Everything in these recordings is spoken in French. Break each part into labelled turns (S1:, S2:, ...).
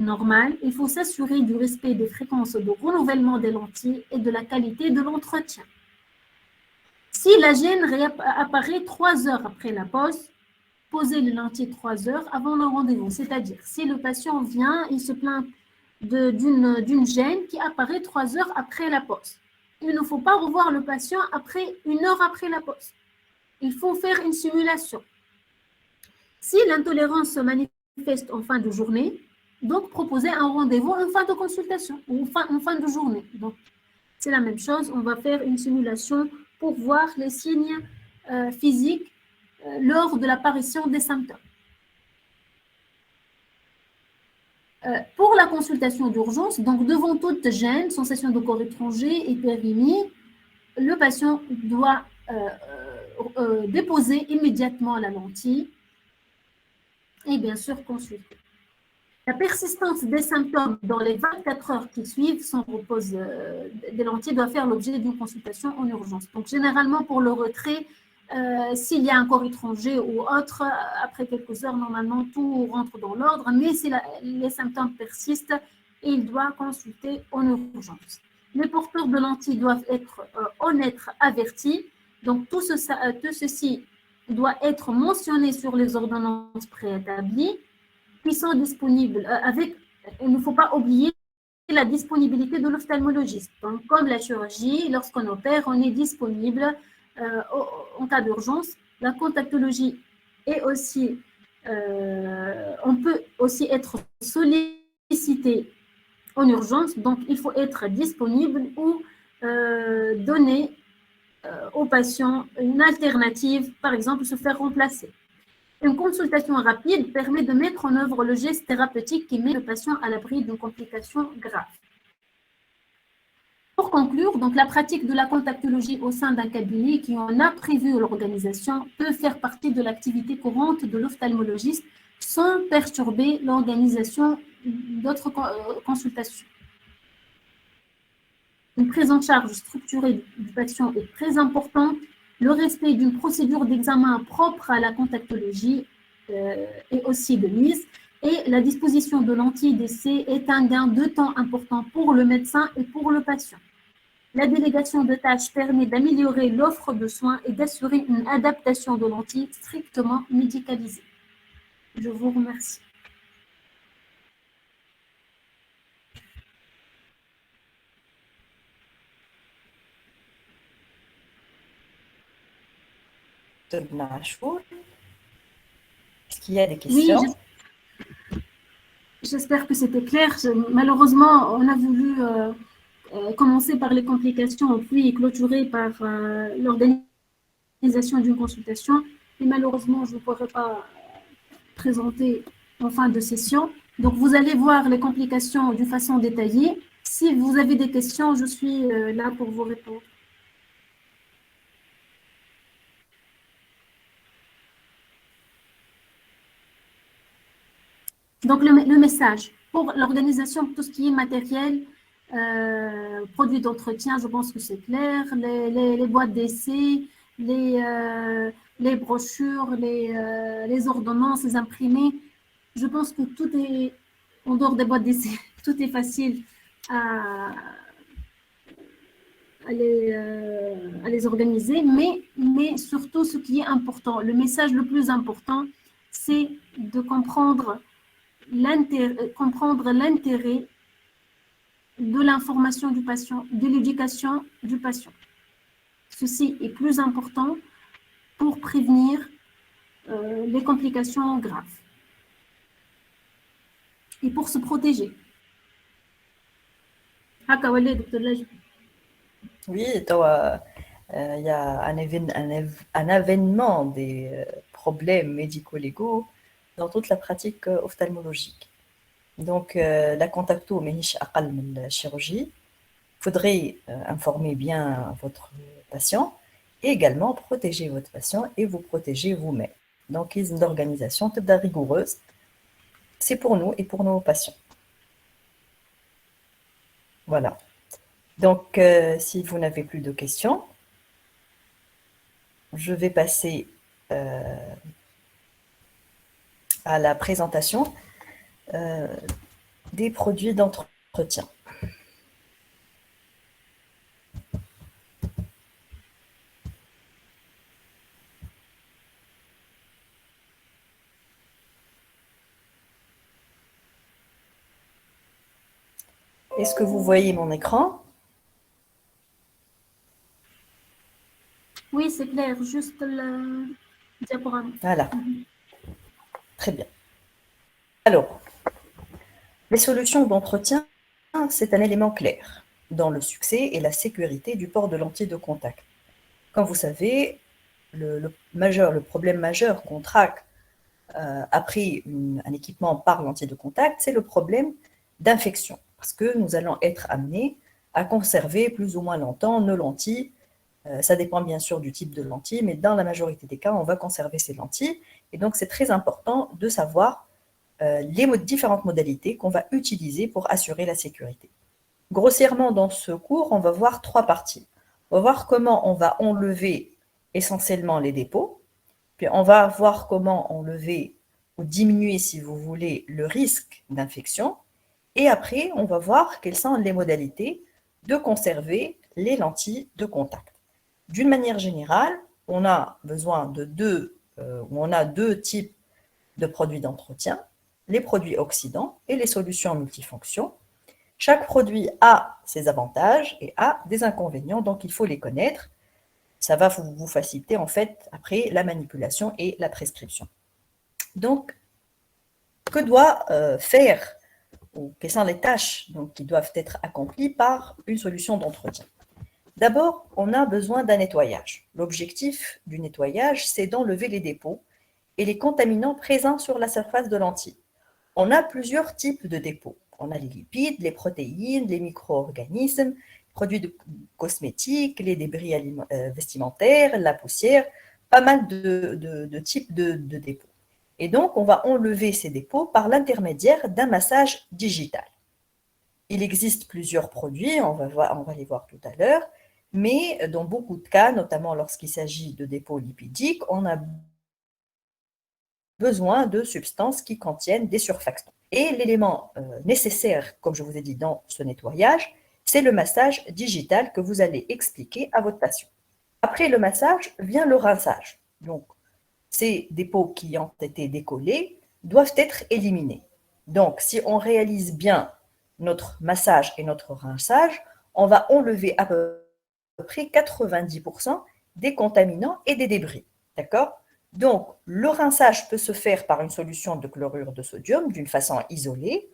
S1: normal, il faut s'assurer du respect des fréquences de renouvellement des lentilles et de la qualité de l'entretien. Si la gêne apparaît 3 heures après la pose, posez les lentilles 3 heures avant le rendez-vous. C'est-à-dire, si le patient vient, il se plaint d'une gêne qui apparaît 3 heures après la pose. Il ne faut pas revoir le patient après 1 heure après la pose. Il faut faire une simulation. Si l'intolérance se manifeste en fin de journée, donc proposez un rendez-vous en fin de consultation ou en fin de journée. Donc, c'est la même chose. On va faire une simulation pour voir les signes physiques lors de l'apparition des symptômes. Pour la consultation d'urgence, donc devant toute gêne, sensation de corps étranger, hyperémie, le patient doit déposer immédiatement la lentille et bien sûr consulter. La persistance des symptômes dans les 24 heures qui suivent son repose des lentilles doit faire l'objet d'une consultation en urgence. Donc, généralement, pour le retrait, s'il y a un corps étranger ou autre, après quelques heures, normalement, tout rentre dans l'ordre. Mais si les symptômes persistent, il doit consulter en urgence. Les porteurs de lentilles doivent en être avertis. Donc, tout ceci doit être mentionné sur les ordonnances préétablies qui sont disponibles il ne faut pas oublier la disponibilité de l'ophtalmologiste. Donc, comme la chirurgie, lorsqu'on opère, on est disponible en cas d'urgence. La contactologie est aussi, on peut aussi être sollicité en urgence, donc il faut être disponible ou donner aux patients une alternative, par exemple se faire remplacer. Une consultation rapide permet de mettre en œuvre le geste thérapeutique qui met le patient à l'abri d'une complication grave. Pour conclure, donc la pratique de la contactologie au sein d'un cabinet qui en a prévu l'organisation peut faire partie de l'activité courante de l'ophtalmologiste sans perturber l'organisation d'autres consultations. Une prise en charge structurée du patient est très importante. Le respect d'une procédure d'examen propre à la contactologie est aussi de mise. Et la disposition de lentilles d'essai est un gain de temps important pour le médecin et pour le patient. La délégation de tâches permet d'améliorer l'offre de soins et d'assurer une adaptation de lentilles strictement médicalisée. Je vous remercie.
S2: Est-ce qu'il y a des questions?
S1: Oui, j'espère que c'était clair. Malheureusement, on a voulu commencer par les complications, puis clôturer par l'organisation d'une consultation. Et malheureusement, je ne pourrai pas présenter en fin de session. Donc, vous allez voir les complications d'une façon détaillée. Si vous avez des questions, je suis là pour vous répondre. Donc, le message pour l'organisation, tout ce qui est matériel, produits d'entretien, je pense que c'est clair, les boîtes d'essai, les brochures, les ordonnances, les imprimés. Je pense que tout est, en dehors des boîtes d'essai, tout est facile à les organiser, mais surtout ce qui est important, le message le plus important, c'est de comprendre l'intérêt de l'information du patient, de l'éducation du patient. Ceci est plus important pour prévenir les complications graves et pour se protéger.
S2: Oui, il y a un avènement des problèmes médico-légaux dans toute la pratique ophtalmologique. Donc, la contacto ماهيش أقل من la chirurgie. Il faudrait informer bien votre patient et également protéger votre patient et vous protéger vous-même. Donc, une organisation rigoureuse, c'est pour nous et pour nos patients. Voilà. Donc, si vous n'avez plus de questions, je vais passer à la présentation des produits d'entretien. Est-ce que vous voyez mon écran?
S1: Oui, c'est clair, juste le diaporama.
S2: Voilà, très bien. Alors, les solutions d'entretien, c'est un élément clair dans le succès et la sécurité du port de lentilles de contact. Comme vous savez, le problème majeur qu'on traque après un équipement par lentille de contact, c'est le problème d'infection. Parce que nous allons être amenés à conserver plus ou moins longtemps nos lentilles. Ça dépend bien sûr du type de lentille, mais dans la majorité des cas, on va conserver ces lentilles. Et donc, c'est très important de savoir les différentes modalités qu'on va utiliser pour assurer la sécurité. Grossièrement, dans ce cours, on va voir 3 parties. On va voir comment on va enlever essentiellement les dépôts, puis on va voir comment enlever ou diminuer, si vous voulez, le risque d'infection, et après, on va voir quelles sont les modalités de conserver les lentilles de contact. D'une manière générale, on a besoin de deux types de produits d'entretien, les produits oxydants et les solutions multifonctions. Chaque produit a ses avantages et a des inconvénients, donc il faut les connaître. Ça va vous faciliter en fait après la manipulation et la prescription. Donc, que doit faire ou quelles sont les tâches donc, qui doivent être accomplies par une solution d'entretien? D'abord, on a besoin d'un nettoyage. L'objectif du nettoyage, c'est d'enlever les dépôts et les contaminants présents sur la surface de lentille. On a plusieurs types de dépôts. On a les lipides, les protéines, les micro-organismes, produits cosmétiques, les débris vestimentaires, la poussière, pas mal de types de dépôts. Et donc, on va enlever ces dépôts par l'intermédiaire d'un massage digital. Il existe plusieurs produits, on va les voir tout à l'heure, mais dans beaucoup de cas, notamment lorsqu'il s'agit de dépôts lipidiques, on a besoin de substances qui contiennent des surfactants. Et l'élément nécessaire, comme je vous ai dit dans ce nettoyage, c'est le massage digital que vous allez expliquer à votre patient. Après le massage vient le rinçage. Donc, ces dépôts qui ont été décollés doivent être éliminés. Donc, si on réalise bien notre massage et notre rinçage, on va enlever à peu près 90% des contaminants et des débris. D'accord? Donc, le rinçage peut se faire par une solution de chlorure de sodium d'une façon isolée,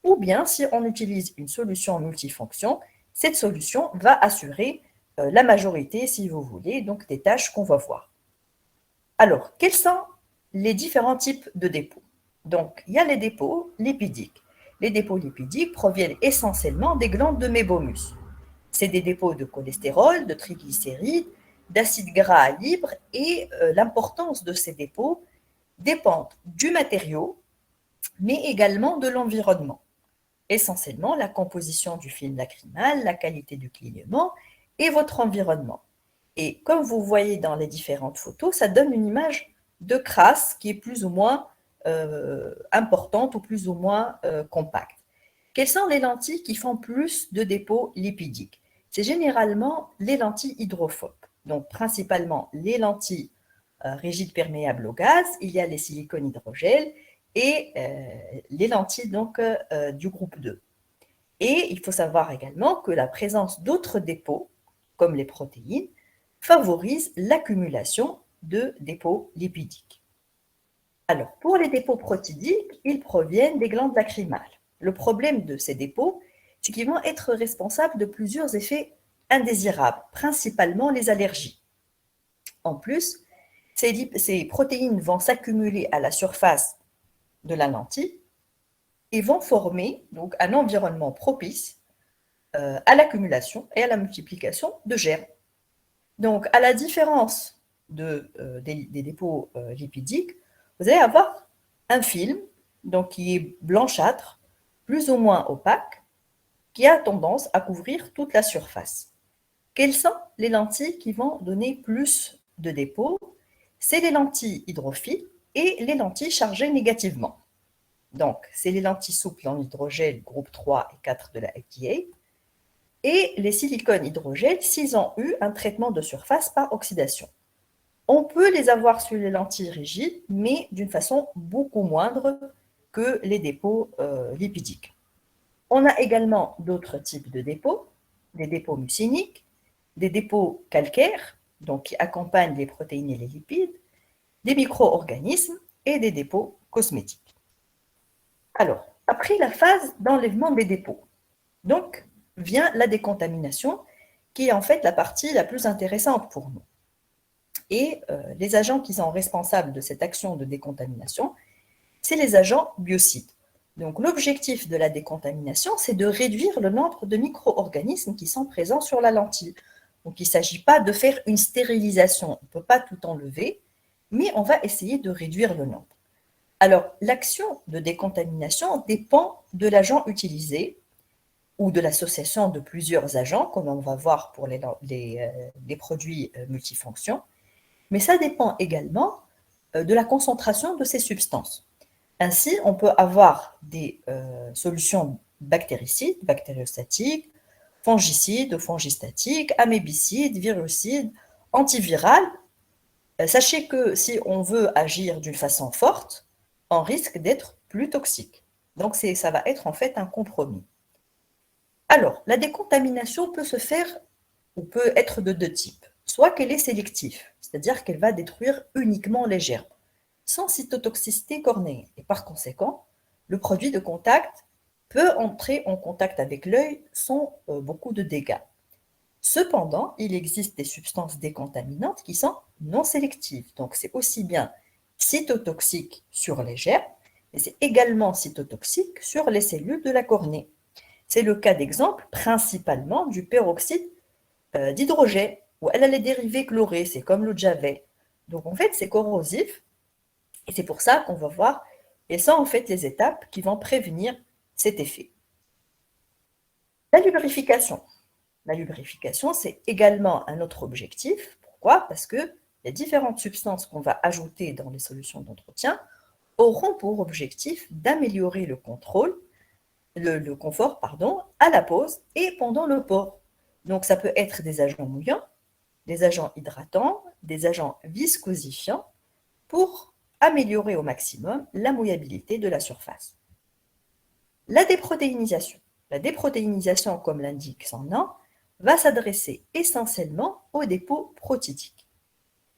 S2: ou bien si on utilise une solution multifonction, cette solution va assurer la majorité, si vous voulez, donc des tâches qu'on va voir. Alors, quels sont les différents types de dépôts? Donc, il y a les dépôts lipidiques. Les dépôts lipidiques proviennent essentiellement des glandes de mébomus. C'est des dépôts de cholestérol, de triglycérides, d'acides gras libres et l'importance de ces dépôts dépend du matériau, mais également de l'environnement. Essentiellement, la composition du film lacrymal, la qualité du clignement et votre environnement. Et comme vous voyez dans les différentes photos, ça donne une image de crasse qui est plus ou moins importante ou plus ou moins compacte. Quelles sont les lentilles qui font plus de dépôts lipidiques? C'est généralement les lentilles hydrophobes. Donc, principalement les lentilles rigides perméables au gaz, il y a les silicones hydrogel et les lentilles donc, du groupe 2. Et il faut savoir également que la présence d'autres dépôts, comme les protéines, favorise l'accumulation de dépôts lipidiques. Alors, pour les dépôts protidiques, ils proviennent des glandes lacrymales. Le problème de ces dépôts, c'est qu'ils vont être responsables de plusieurs effets indésirables, principalement les allergies. En plus, ces protéines vont s'accumuler à la surface de la lentille et vont former donc un environnement propice à l'accumulation et à la multiplication de germes. Donc, à la différence des dépôts lipidiques, vous allez avoir un film donc, qui est blanchâtre, plus ou moins opaque, qui a tendance à couvrir toute la surface. Quelles sont les lentilles qui vont donner plus de dépôts? C'est les lentilles hydrophiles et les lentilles chargées négativement. Donc, c'est les lentilles souples en hydrogel groupe 3 et 4 de la FDA. Et les silicones hydrogel s'ils ont eu un traitement de surface par oxydation. On peut les avoir sur les lentilles rigides, mais d'une façon beaucoup moindre que les dépôts lipidiques. On a également d'autres types de dépôts, des dépôts muciniques, des dépôts calcaires, donc qui accompagnent les protéines et les lipides, des micro-organismes et des dépôts cosmétiques. Alors, après la phase d'enlèvement des dépôts, donc vient la décontamination, qui est en fait la partie la plus intéressante pour nous. Et les agents qui sont responsables de cette action de décontamination, c'est les agents biocides. Donc l'objectif de la décontamination, c'est de réduire le nombre de micro-organismes qui sont présents sur la lentille. Donc il ne s'agit pas de faire une stérilisation, on ne peut pas tout enlever, mais on va essayer de réduire le nombre. Alors l'action de décontamination dépend de l'agent utilisé ou de l'association de plusieurs agents, comme on va voir pour les produits multifonctions, mais ça dépend également de la concentration de ces substances. Ainsi, on peut avoir des solutions bactéricides, bactériostatiques, fongicides ou fongistatiques, amébicides, virucides, antivirales. Sachez que si on veut agir d'une façon forte, on risque d'être plus toxique. Donc ça va être en fait un compromis. Alors, la décontamination peut se faire ou peut être de deux types. Soit qu'elle est sélective, c'est-à-dire qu'elle va détruire uniquement les germes, sans cytotoxicité cornéenne. Et par conséquent, le produit de contact peut entrer en contact avec l'œil sans beaucoup de dégâts. Cependant, il existe des substances décontaminantes qui sont non sélectives. Donc, c'est aussi bien cytotoxique sur les germes, mais c'est également cytotoxique sur les cellules de la cornée. C'est le cas d'exemple principalement du peroxyde d'hydrogène, où elle a les dérivés chlorés, c'est comme l'eau de javel. Donc en fait, c'est corrosif, et c'est pour ça qu'on va voir, et sont en fait les étapes qui vont prévenir cet effet. La lubrification. La lubrification, c'est également un autre objectif. Pourquoi? Parce que les différentes substances qu'on va ajouter dans les solutions d'entretien auront pour objectif d'améliorer le confort à la pose et pendant le port. Donc ça peut être des agents mouillants, des agents hydratants, des agents viscosifiants pour améliorer au maximum la mouillabilité de la surface. La déprotéinisation. La déprotéinisation, comme l'indique son nom, va s'adresser essentiellement aux dépôts protidiques.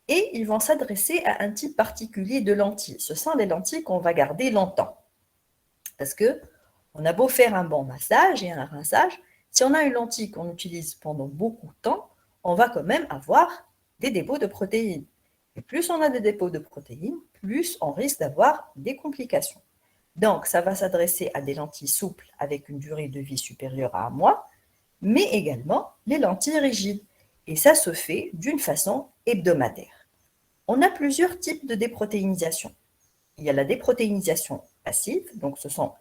S2: Et ils vont s'adresser à un type particulier de lentilles. Ce sont les lentilles qu'on va garder longtemps. Parce que on a beau faire un bon massage et un rinçage, si on a une lentille qu'on utilise pendant beaucoup de temps, on va quand même avoir des dépôts de protéines. Et plus on a des dépôts de protéines, plus on risque d'avoir des complications. Donc, ça va s'adresser à des lentilles souples avec une durée de vie supérieure à 1 mois, mais également les lentilles rigides. Et ça se fait d'une façon hebdomadaire. On a plusieurs types de déprotéinisation. Il y a la déprotéinisation passive, donc ce sont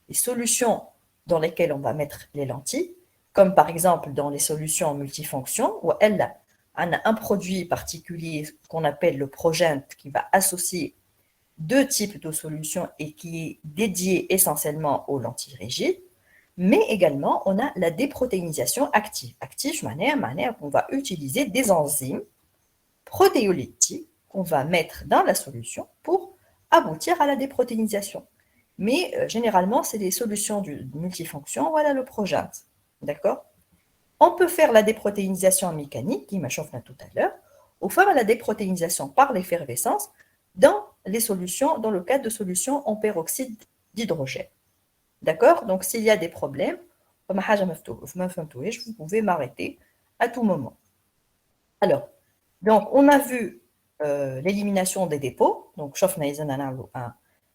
S2: les solutions dans lesquelles on va mettre les lentilles, comme par exemple dans les solutions multifonctions, où on a un produit particulier qu'on appelle le progente qui va associer deux types de solutions et qui est dédié essentiellement aux lentilles rigides, mais également on a la déprotéinisation active. Active, manière qu'on va utiliser des enzymes protéolytiques qu'on va mettre dans la solution pour aboutir à la déprotéinisation. Mais généralement, c'est des solutions multifonctions, voilà le progente. D'accord? On peut faire la déprotéinisation mécanique, qui m'a chauffé tout à l'heure, ou faire la déprotéinisation par l'effervescence dans le cas de solutions en peroxyde d'hydrogène. D'accord? Donc, s'il y a des problèmes, vous pouvez m'arrêter à tout moment. Alors, donc, on a vu l'élimination des dépôts. Donc, chauffe un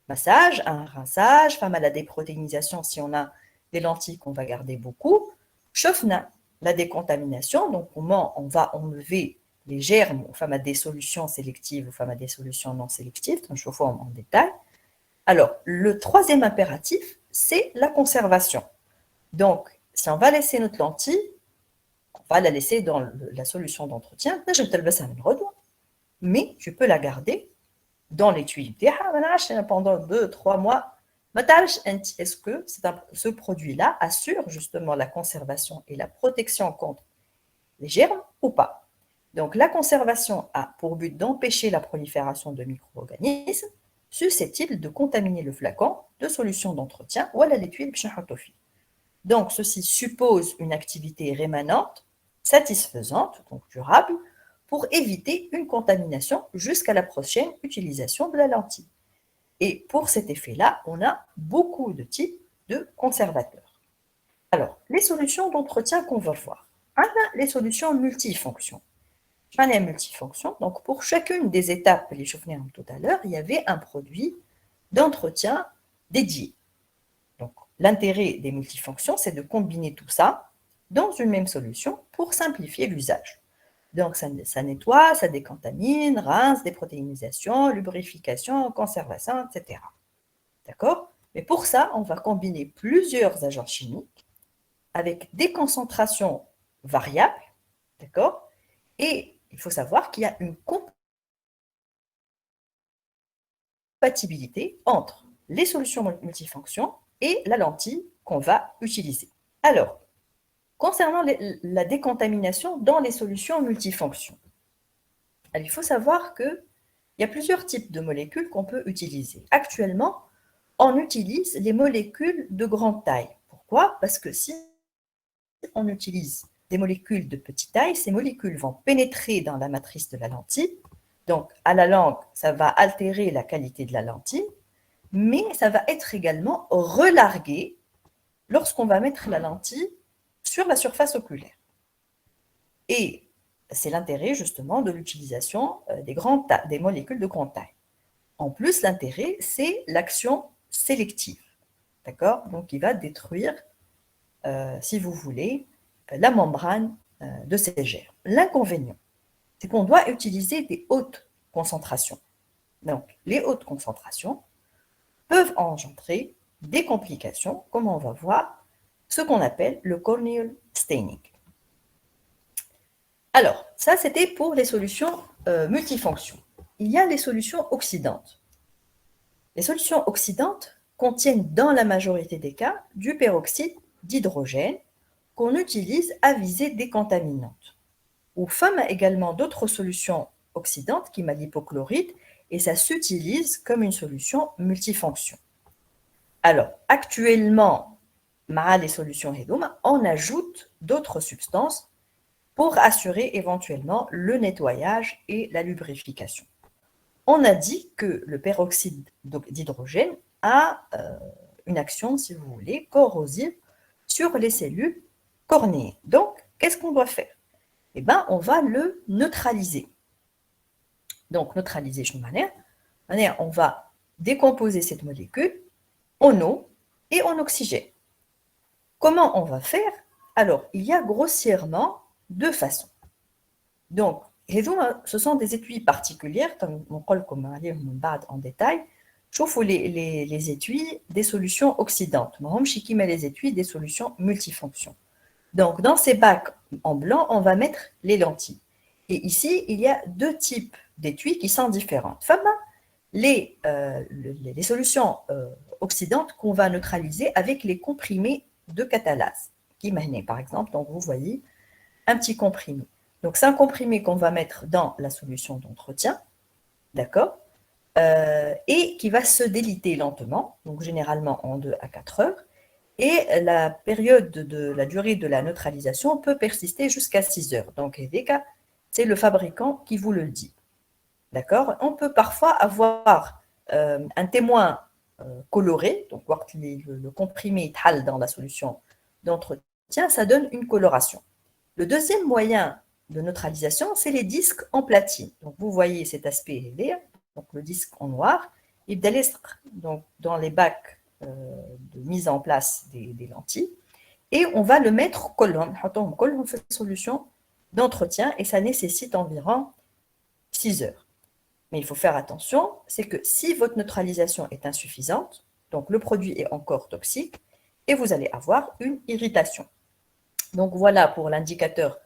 S2: massage, un rinçage, femme à la déprotéinisation si on a des lentilles qu'on va garder beaucoup. Chauffe la décontamination, donc comment on va enlever les germes aux femmes à des solutions sélectives, aux femmes à des solutions non sélectives, donc je vous en détail. Alors, le troisième impératif, c'est la conservation. Donc, si on va laisser notre lentille, on va la laisser dans la solution d'entretien, mais tu peux la garder dans les tuyaux pendant 2-3 mois Est-ce que ce produit-là assure justement la conservation et la protection contre les germes ou pas? Donc, la conservation a pour but d'empêcher la prolifération de micro-organismes susceptibles de contaminer le flacon de solution d'entretien ou la tuile. Donc, ceci suppose une activité rémanente, satisfaisante, donc durable, pour éviter une contamination jusqu'à la prochaine utilisation de la lentille. Et pour cet effet-là, on a beaucoup de types de conservateurs. Alors, les solutions d'entretien qu'on va voir. On a les solutions multifonctions. Multifonction. Donc, pour chacune des étapes, les chauffeurs tout à l'heure, il y avait un produit d'entretien dédié. Donc, l'intérêt des multifonctions, c'est de combiner tout ça dans une même solution pour simplifier l'usage. Donc, ça nettoie, ça décontamine, rince, déprotéinisation, lubrification, conservation, etc. D'accord? Mais pour ça, on va combiner plusieurs agents chimiques avec des concentrations variables. D'accord? Et il faut savoir qu'il y a une compatibilité entre les solutions multifonctions et la lentille qu'on va utiliser. Alors, concernant la décontamination dans les solutions multifonctions, il faut savoir qu'il y a plusieurs types de molécules qu'on peut utiliser. Actuellement, on utilise les molécules de grande taille. Pourquoi? Parce que si on utilise des molécules de petite taille, ces molécules vont pénétrer dans la matrice de la lentille. Donc, à la langue, ça va altérer la qualité de la lentille, mais ça va être également relargué lorsqu'on va mettre la lentille sur la surface oculaire. Et c'est l'intérêt justement de l'utilisation des molécules de grande taille. En plus, l'intérêt, c'est l'action sélective. D'accord? Donc, il va détruire, si vous voulez, la membrane de ces germes. L'inconvénient, c'est qu'on doit utiliser des hautes concentrations. Donc, les hautes concentrations peuvent engendrer des complications, comme on va voir, ce qu'on appelle le corneal staining. Alors, ça, c'était pour les solutions multifonctions. Il y a les solutions oxydantes. Les solutions oxydantes contiennent dans la majorité des cas du peroxyde d'hydrogène qu'on utilise à visée décontaminante. Ou FAM a également d'autres solutions oxydantes qui m'a l'hypochlorite et ça s'utilise comme une solution multifonction. Alors, actuellement, dans les solutions Hedum, on ajoute d'autres substances pour assurer éventuellement le nettoyage et la lubrification. On a dit que le peroxyde d'hydrogène a une action, si vous voulez, corrosive sur les cellules cornéennes. Donc, qu'est-ce qu'on doit faire? Eh bien, on va le neutraliser. Donc, neutraliser, je manière, on va décomposer cette molécule en eau et en oxygène. Comment on va faire? Alors, il y a grossièrement deux façons. Donc, ce sont des étuis particulières, comme en détail. Je trouve les étuis des solutions oxydantes. Les étuis des solutions multifonctions. Donc, dans ces bacs en blanc, on va mettre les lentilles. Et ici, il y a deux types d'étuis qui sont différentes. Les solutions oxydantes qu'on va neutraliser avec les comprimés de catalase. Par exemple, donc vous voyez un petit comprimé. Donc, c'est un comprimé qu'on va mettre dans la solution d'entretien, d'accord, et qui va se déliter lentement, donc généralement en 2 à 4 heures. Et la durée de la neutralisation peut persister jusqu'à 6 heures. Donc, c'est le fabricant qui vous le dit. D'accord? On peut parfois avoir un témoin coloré, donc le comprimé tal dans la solution d'entretien, ça donne une coloration. Le deuxième moyen de neutralisation, c'est les disques en platine. Donc, vous voyez cet aspect vert, donc le disque en noir, et donc dans les bacs de mise en place des lentilles, et on va le mettre on fait une solution d'entretien, et ça nécessite environ 6 heures. Mais il faut faire attention, c'est que si votre neutralisation est insuffisante, donc le produit est encore toxique, et vous allez avoir une irritation. Donc voilà pour l'indicateur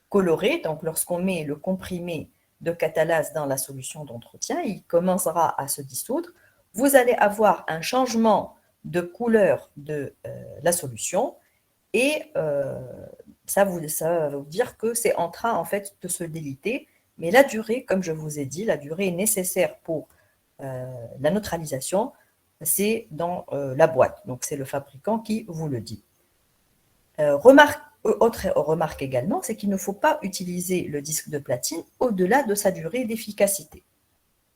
S2: coloré. Donc lorsqu'on met le comprimé de catalase dans la solution d'entretien, il commencera à se dissoudre. Vous allez avoir un changement de couleur de la solution et ça va vous dire que c'est en train en fait de se déliter. Mais la durée, comme je vous ai dit, la durée nécessaire pour la neutralisation, c'est dans la boîte. Donc, c'est le fabricant qui vous le dit. Autre remarque également, c'est qu'il ne faut pas utiliser le disque de platine au-delà de sa durée d'efficacité.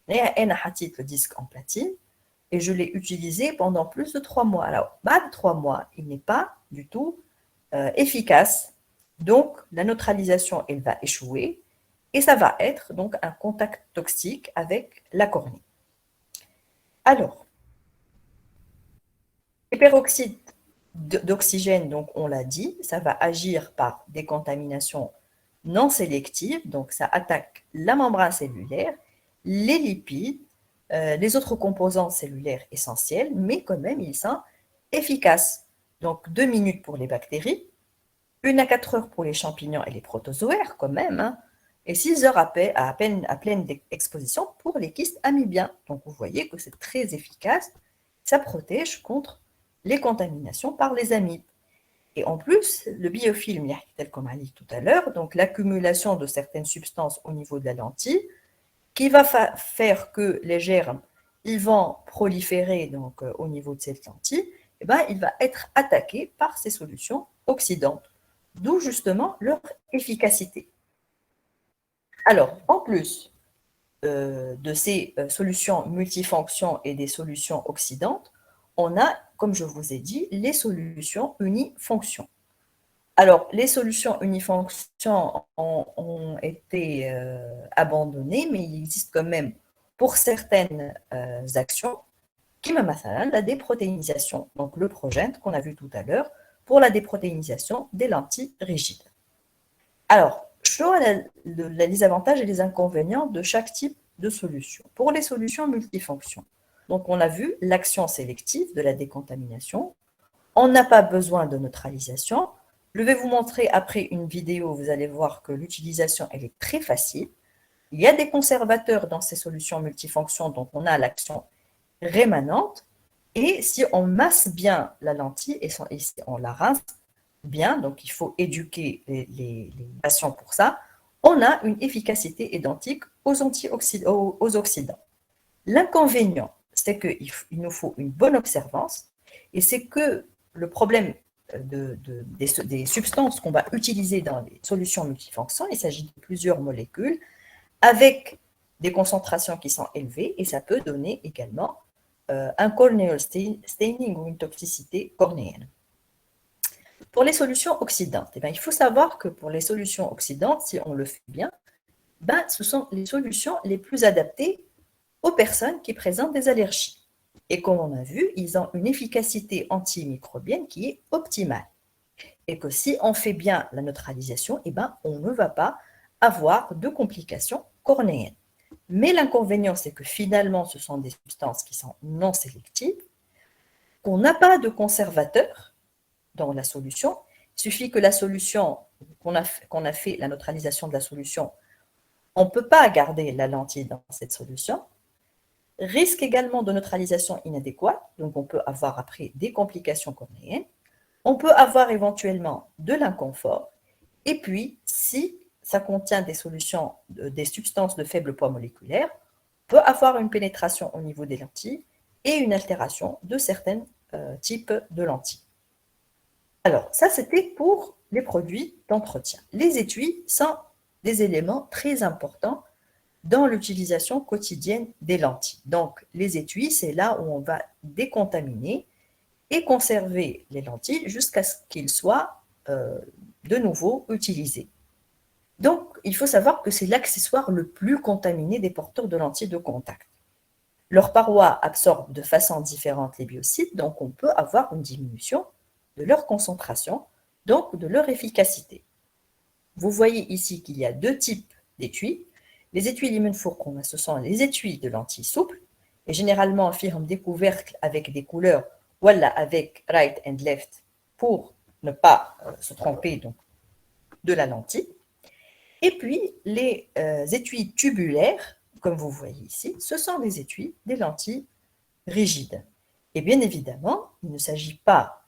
S2: Et le disque en platine et je l'ai utilisé pendant plus de 3 mois. Alors, bas de 3 mois, il n'est pas du tout efficace. Donc, la neutralisation, elle va échouer et ça va être donc un contact toxique avec la cornée. Alors, les peroxydes d'oxygène, donc on l'a dit, ça va agir par décontamination non sélective, donc ça attaque la membrane cellulaire, les lipides, les autres composants cellulaires essentiels, mais quand même ils sont efficaces. Donc 2 minutes pour les bactéries, 1 à 4 heures pour les champignons et les protozoaires quand même, hein, et 6 heures à pleine exposition pour les kystes amibiens. Donc vous voyez que c'est très efficace, ça protège contre les contaminations par les amibes. Et en plus, le biofilm, tel qu'on a dit tout à l'heure, donc l'accumulation de certaines substances au niveau de la lentille, qui va faire que les germes ils vont proliférer donc, au niveau de cette lentille, et ben, il va être attaqué par ces solutions oxydantes, d'où justement leur efficacité. Alors, en plus de ces solutions multifonctions et des solutions oxydantes, on a, comme je vous ai dit, les solutions unifonctions. Alors, les solutions unifonctions ont été abandonnées, mais il existe quand même pour certaines actions, qui m'a la déprotéinisation, donc le progène qu'on a vu tout à l'heure, pour la déprotéinisation des lentilles rigides. Alors, je vois les avantages et les inconvénients de chaque type de solution. Pour les solutions multifonctions, donc on a vu l'action sélective de la décontamination, on n'a pas besoin de neutralisation. Je vais vous montrer après une vidéo, vous allez voir que l'utilisation elle est très facile. Il y a des conservateurs dans ces solutions multifonctions, donc on a l'action rémanente. Et si on masse bien la lentille et si on la rince bien, donc il faut éduquer les patients pour ça, on a une efficacité identique aux oxydants. L'inconvénient, c'est qu'il nous faut une bonne observance et c'est que le problème des substances qu'on va utiliser dans les solutions multifonctions, il s'agit de plusieurs molécules avec des concentrations qui sont élevées et ça peut donner également un corneal staining ou une toxicité cornéenne. Pour les solutions oxydantes, eh bien, il faut savoir que pour les solutions oxydantes, si on le fait bien, ben, ce sont les solutions les plus adaptées aux personnes qui présentent des allergies. Et comme on a vu, ils ont une efficacité antimicrobienne qui est optimale. Et que si on fait bien la neutralisation, eh ben, on ne va pas avoir de complications cornéennes. Mais l'inconvénient, c'est que finalement, ce sont des substances qui sont non sélectives, qu'on n'a pas de conservateur dans la solution. Il suffit que la solution, qu'on a fait la neutralisation de la solution, on ne peut pas garder la lentille dans cette solution. Risque également de neutralisation inadéquate, donc on peut avoir après des complications cornéennes. On peut avoir éventuellement de l'inconfort. Et puis, si ça contient des substances de faible poids moléculaire, on peut avoir une pénétration au niveau des lentilles et une altération de certains types de lentilles. Alors, ça, c'était pour les produits d'entretien. Les étuis sont des éléments très importants dans l'utilisation quotidienne des lentilles. Donc, les étuis, c'est là où on va décontaminer et conserver les lentilles jusqu'à ce qu'ils soient de nouveau utilisés. Donc, il faut savoir que c'est l'accessoire le plus contaminé des porteurs de lentilles de contact. Leurs parois absorbent de façon différente les biocides, donc on peut avoir une diminution de leur concentration, donc de leur efficacité. Vous voyez ici qu'il y a deux types d'étuis. Les étuis Liemenfourq, ce sont les étuis de lentilles souples, et généralement en firme des couvercles avec des couleurs, voilà, avec right and left, pour ne pas se tromper donc, de la lentille. Et puis, les étuis tubulaires, comme vous voyez ici, ce sont des étuis des lentilles rigides. Et bien évidemment, il ne s'agit pas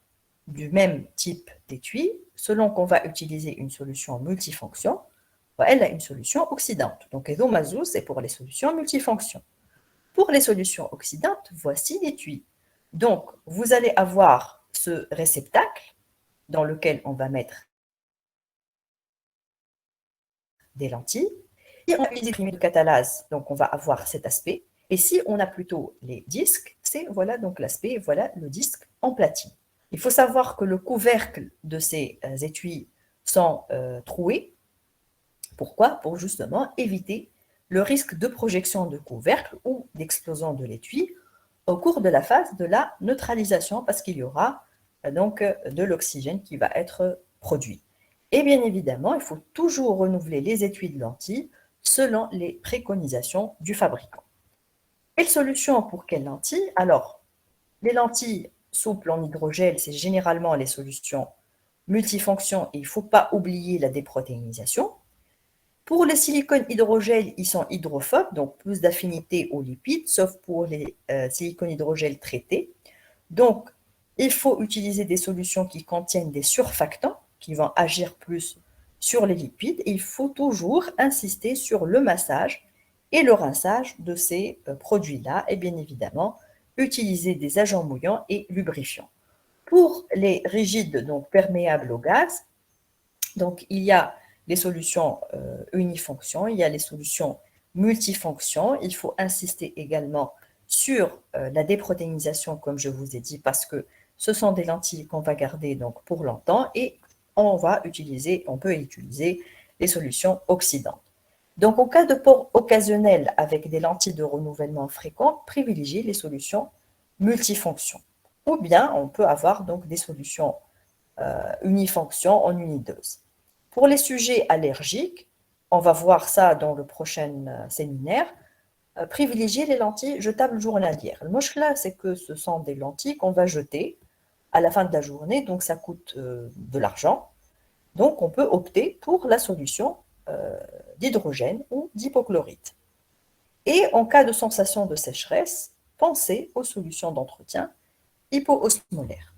S2: du même type d'étui selon qu'on va utiliser une solution multifonction ou elle a une solution oxydante. Donc, Edomazo, c'est pour les solutions multifonctions. Pour les solutions oxydantes, voici l'étui. Donc, vous allez avoir ce réceptacle dans lequel on va mettre des lentilles. Si on utilise de catalase, donc on va avoir cet aspect. Et si on a plutôt les disques, c'est voilà donc l'aspect, voilà le disque en platine. Il faut savoir que le couvercle de ces étuis sont troués. Pourquoi? Pour justement éviter le risque de projection de couvercle ou d'explosion de l'étui au cours de la phase de la neutralisation, parce qu'il y aura donc de l'oxygène qui va être produit. Et bien évidemment, il faut toujours renouveler les étuis de lentilles selon les préconisations du fabricant. Quelle solution pour quelle lentille? Alors, les lentilles souples en hydrogel, c'est généralement les solutions multifonctions et il ne faut pas oublier la déprotéinisation. Pour les silicones hydrogel, ils sont hydrophobes, donc plus d'affinité aux lipides, sauf pour les silicones hydrogel traités. Donc, il faut utiliser des solutions qui contiennent des surfactants qui vont agir plus sur les lipides. Et il faut toujours insister sur le massage et le rinçage de ces produits-là. Et bien évidemment, utiliser des agents mouillants et lubrifiants. Pour les rigides, donc perméables au gaz, donc il y a les solutions unifonctions, il y a les solutions multifonctions. Il faut insister également sur la déprotéinisation, comme je vous ai dit, parce que ce sont des lentilles qu'on va garder donc pour longtemps et on peut utiliser les solutions oxydantes. Donc, en cas de port occasionnel avec des lentilles de renouvellement fréquent, privilégiez les solutions multifonctions. Ou bien, on peut avoir donc des solutions unifonctions en unidose. Pour les sujets allergiques, on va voir ça dans le prochain séminaire, privilégier les lentilles jetables journalières. Le moche-là, c'est que ce sont des lentilles qu'on va jeter à la fin de la journée, donc ça coûte de l'argent. Donc, on peut opter pour la solution d'hydrogène ou d'hypochlorite. Et en cas de sensation de sécheresse, pensez aux solutions d'entretien hypoosmolaires.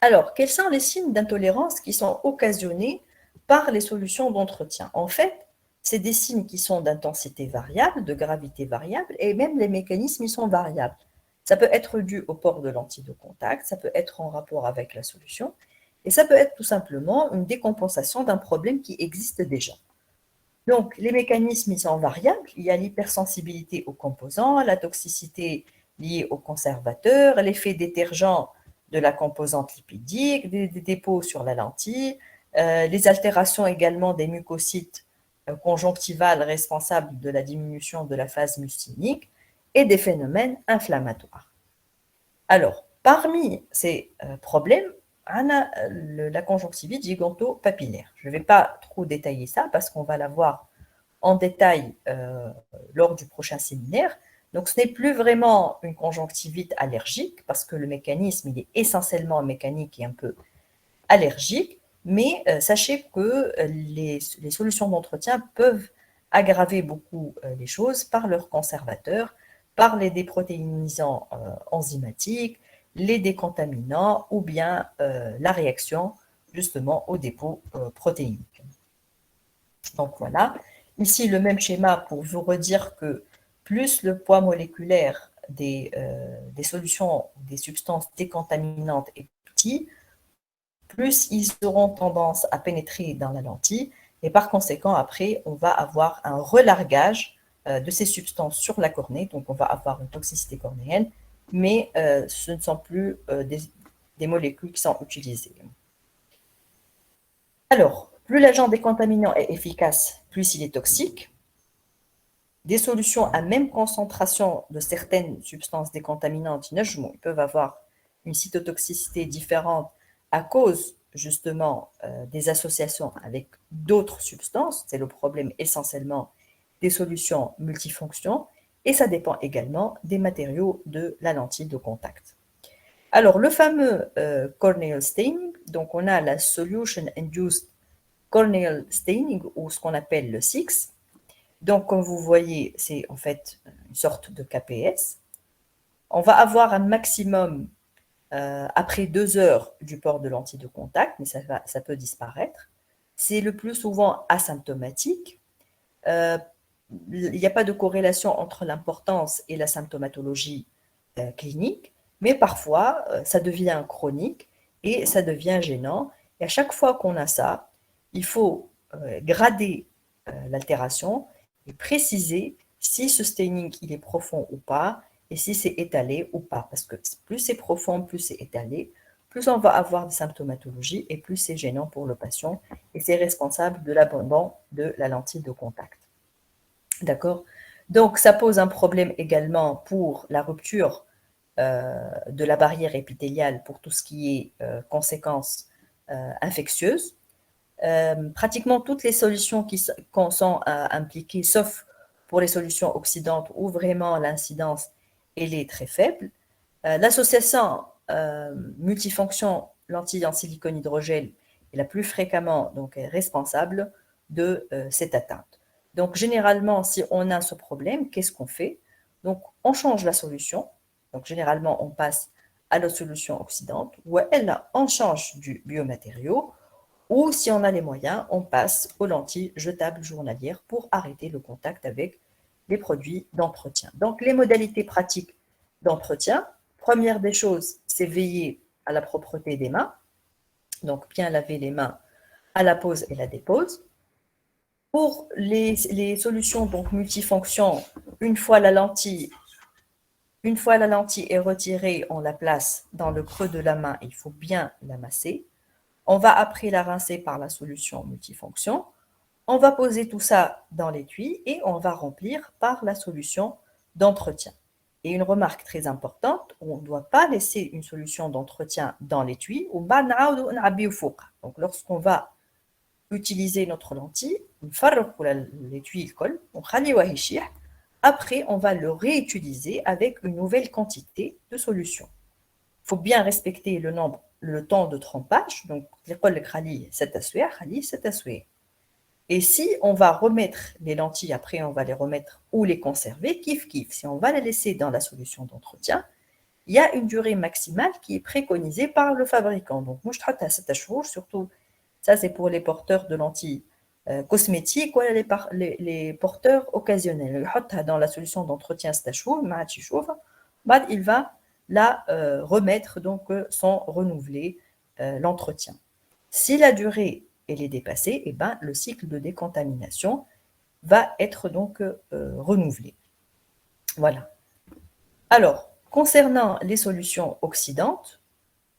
S2: Alors, quels sont les signes d'intolérance qui sont occasionnés par les solutions d'entretien? En fait, c'est des signes qui sont d'intensité variable, de gravité variable, et même les mécanismes ils sont variables. Ça peut être dû au port de lentilles de contact, ça peut être en rapport avec la solution, et ça peut être tout simplement une décompensation d'un problème qui existe déjà. Donc, les mécanismes ils sont variables. Il y a l'hypersensibilité aux composants, la toxicité liée aux conservateurs, l'effet détergent de la composante lipidique, des dépôts sur la lentille, les altérations également des mucocytes conjonctivales responsables de la diminution de la phase mucinique et des phénomènes inflammatoires. Alors, parmi ces problèmes, on a la conjonctivite gigantopapillaire. Je ne vais pas trop détailler ça parce qu'on va la voir en détail lors du prochain séminaire. Donc, ce n'est plus vraiment une conjonctivite allergique parce que le mécanisme, il est essentiellement mécanique et un peu allergique, mais sachez que les solutions d'entretien peuvent aggraver beaucoup les choses par leurs conservateurs, par les déprotéinisants enzymatiques, les décontaminants ou bien la réaction justement au dépôt protéinique. Donc voilà, ici le même schéma pour vous redire que plus le poids moléculaire des solutions, des substances décontaminantes est petit, plus ils auront tendance à pénétrer dans la lentille et par conséquent après on va avoir un relargage de ces substances sur la cornée, donc on va avoir une toxicité cornéenne, mais ce ne sont plus des molécules qui sont utilisées. Alors, plus l'agent décontaminant est efficace, plus il est toxique. Des solutions à même concentration de certaines substances décontaminantes, ils peuvent avoir une cytotoxicité différente à cause justement des associations avec d'autres substances. C'est le problème essentiellement des solutions multifonctions et ça dépend également des matériaux de la lentille de contact. Alors, le fameux corneal staining, donc on a la Solution Induced Corneal Staining ou ce qu'on appelle le SIX. Donc, comme vous voyez, c'est en fait une sorte de KPS. On va avoir un maximum après 2 heures du port de lentille de contact, mais ça peut disparaître. C'est le plus souvent asymptomatique. Il n'y a pas de corrélation entre l'importance et la symptomatologie clinique, mais parfois ça devient chronique et ça devient gênant. Et à chaque fois qu'on a ça, il faut grader l'altération et préciser si ce staining il est profond ou pas et si c'est étalé ou pas. Parce que plus c'est profond, plus c'est étalé, plus on va avoir des symptomatologies et plus c'est gênant pour le patient et c'est responsable de l'abandon de la lentille de contact. D'accord? Donc, ça pose un problème également pour la rupture de la barrière épithéliale pour tout ce qui est conséquences infectieuses. Pratiquement toutes les solutions qui sont impliquées, sauf pour les solutions oxydantes où vraiment l'incidence elle est très faible. L'association multifonction lentille en silicone hydrogel est la plus fréquemment donc, responsable de cette atteinte. Donc, généralement, si on a ce problème, qu'est-ce qu'on fait? Donc, on change la solution. Donc, généralement, on passe à la solution oxydante, ou on change du biomatériau, ou si on a les moyens, on passe aux lentilles jetables journalières pour arrêter le contact avec les produits d'entretien. Donc, les modalités pratiques d'entretien, première des choses, c'est veiller à la propreté des mains. Donc, bien laver les mains à la pose et la dépose. Pour les solutions donc multifonctions, une fois la lentille est retirée, on la place dans le creux de la main, il faut bien la masser. On va après la rincer par la solution multifonction. On va poser tout ça dans l'étui et on va remplir par la solution d'entretien. Et une remarque très importante, on ne doit pas laisser une solution d'entretien dans l'étui. Donc lorsqu'on va utiliser notre lentille, l'étui, après on va le réutiliser avec une nouvelle quantité de solution. Il faut bien respecter le temps de trempage. Donc, et si on va remettre les lentilles, après on va les remettre ou les conserver, kiff kiff. Si on va les laisser dans la solution d'entretien, il y a une durée maximale qui est préconisée par le fabricant. Donc, moi je traite à 7 jours, surtout ça c'est pour les porteurs de lentilles cosmétiques ou les porteurs occasionnels. Dans la solution d'entretien 7 jours, il va la remettre donc sans renouveler l'entretien. Si la durée elle est dépassée, eh ben, le cycle de décontamination va être donc renouvelé. Voilà. Alors, concernant les solutions oxydantes,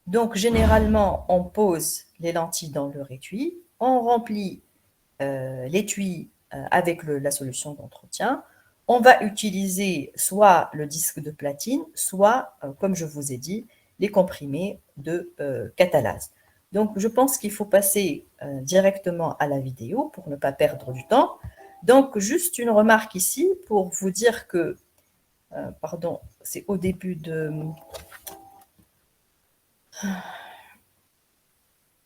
S2: donc généralement on pose les lentilles dans leur étui, on remplit l'étui avec la solution d'entretien. On va utiliser soit le disque de platine, soit, comme je vous ai dit, les comprimés de catalase. Donc, je pense qu'il faut passer directement à la vidéo pour ne pas perdre du temps. Donc, juste une remarque ici pour vous dire que, pardon, c'est au début de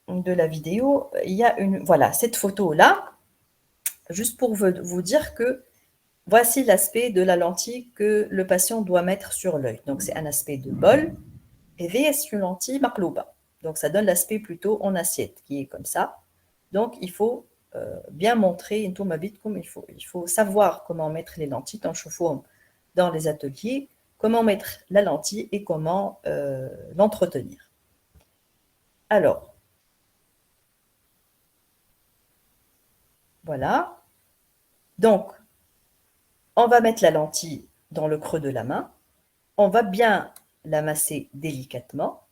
S2: la vidéo, il y a voilà, cette photo-là, juste pour vous dire que voici l'aspect de la lentille que le patient doit mettre sur l'œil. Donc, c'est un aspect de bol. Et VS une lentille maqlouba. Donc, ça donne l'aspect plutôt en assiette, qui est comme ça. Donc, il faut bien montrer, il faut savoir comment mettre les lentilles dans les ateliers, comment mettre la lentille et comment l'entretenir. Alors, voilà. Donc, on va mettre la lentille dans le creux de la main. On va bien la masser délicatement.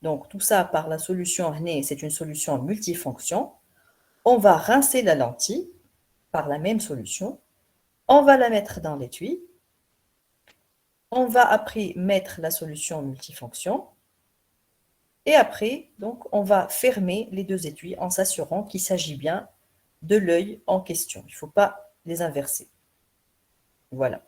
S2: Donc, tout ça par la solution RNE, c'est une solution multifonction. On va rincer la lentille par la même solution. On va la mettre dans l'étui. On va après mettre la solution multifonction. Et après, donc, on va fermer les deux étuis en s'assurant qu'il s'agit bien de l'œil en question. Il ne faut pas les inverser. Voilà.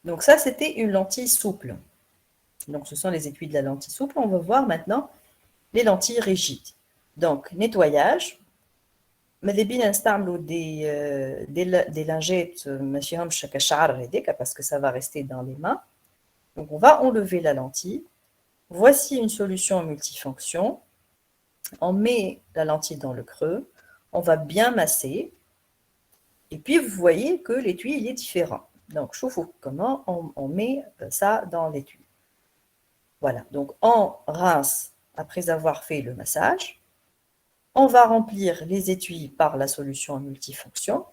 S2: Donc ça, c'était une lentille souple. Donc, ce sont les étuis de la lentille souple. On va voir maintenant les lentilles rigides. Donc, nettoyage. Mais bien installer des lingettes, parce que ça va rester dans les mains. Donc, on va enlever la lentille. Voici une solution multifonction. On met la lentille dans le creux. On va bien masser. Et puis, vous voyez que l'étui, il est différent. Donc, je vous comment on met ça dans l'étui. Voilà. Donc, on rince après avoir fait le massage. On va remplir les étuis par la solution multifonction.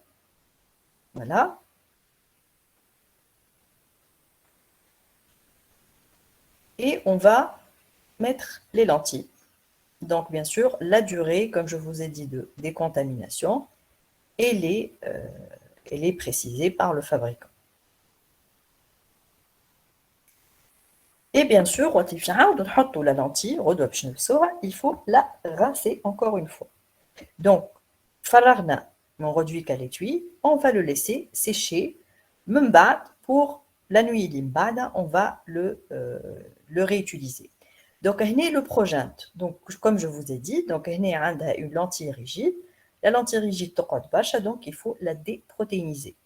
S2: Voilà. Et on va mettre les lentilles. Donc, bien sûr, la durée, comme je vous ai dit, de décontamination, elle est précisée par le fabricant. Et bien sûr, la lentille, il faut la rincer encore une fois. Donc, fararna, on réduit qu'à l'étui, on va le laisser sécher. Pour la nuit limbada, on va le réutiliser. Donc, le progente. Donc, comme je vous ai dit, donc, on a une lentille rigide. La lentille rigide, donc il faut la déprotéiniser.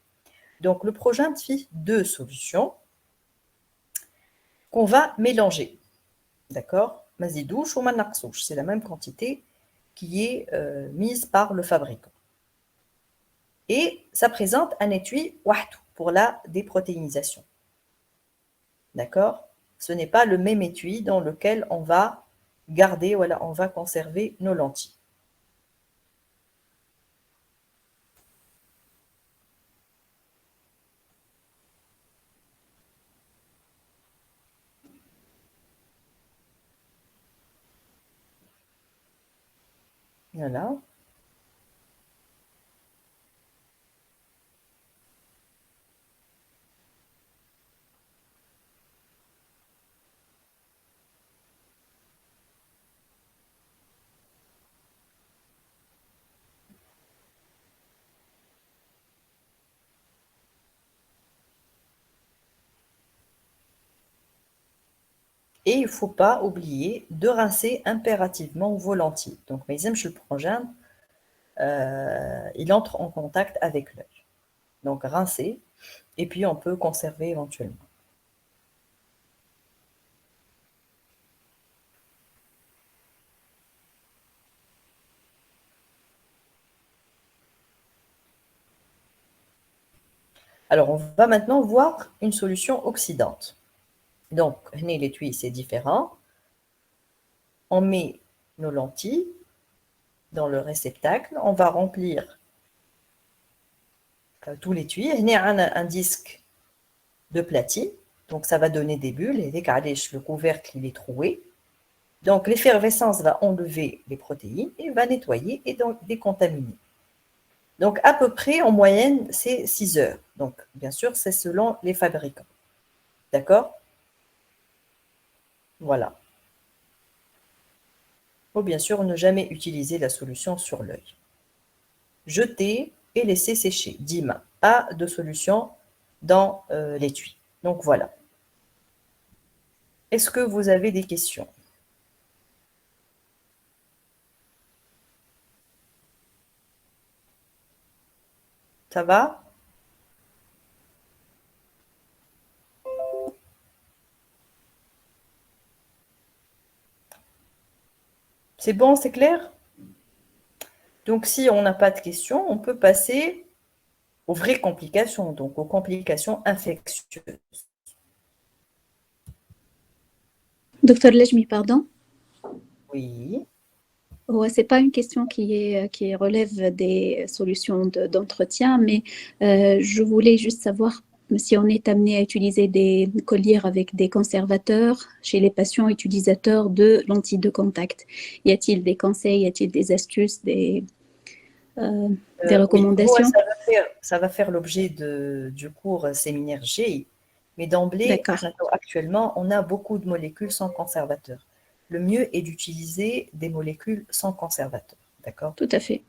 S2: Donc, le progente fait deux solutions qu'on va mélanger. D'accord? Mazidouche ou manaqsouche, c'est la même quantité qui est mise par le fabricant. Et ça présente un étui pour la déprotéinisation. D'accord? Ce n'est pas le même étui dans lequel on va garder, voilà, on va conserver nos lentilles. Voilà. Et il ne faut pas oublier de rincer impérativement vos lentilles. Donc, mes amis, je le prends il entre en contact avec l'œil. Donc, rincer, et puis on peut conserver éventuellement. Alors, on va maintenant voir une solution oxydante. Donc, l'étui, c'est différent. On met nos lentilles dans le réceptacle. On va remplir tout l'étui. Il y a un disque de platine. Donc, ça va donner des bulles. Et dès que le couvercle il est troué, donc l'effervescence va enlever les protéines et va nettoyer et donc décontaminer. Donc, à peu près, en moyenne, c'est 6 heures. Donc, bien sûr, c'est selon les fabricants. D'accord? Voilà. Il faut bien sûr ne jamais utiliser la solution sur l'œil. Jeter et laisser sécher. 10 mains. Pas de solution dans l'étui. Donc, voilà. Est-ce que vous avez des questions? Ça va? C'est bon, c'est clair? Donc, si on n'a pas de questions, on peut passer aux vraies complications, donc aux complications infectieuses.
S3: Docteur Lejmi, pardon.
S2: Oui.
S3: Ouais, ce n'est pas une question qui relève des solutions d'entretien, mais je voulais juste savoir si on est amené à utiliser des colliers avec des conservateurs chez les patients utilisateurs de lentilles de contact. Y a-t-il des conseils, y a-t-il des astuces, des recommandations?
S2: Oui, ça va faire l'objet du cours séminaire G, mais d'emblée, actuellement, on a beaucoup de molécules sans conservateur. Le mieux est d'utiliser des molécules sans conservateur. D'accord?
S3: Tout à fait.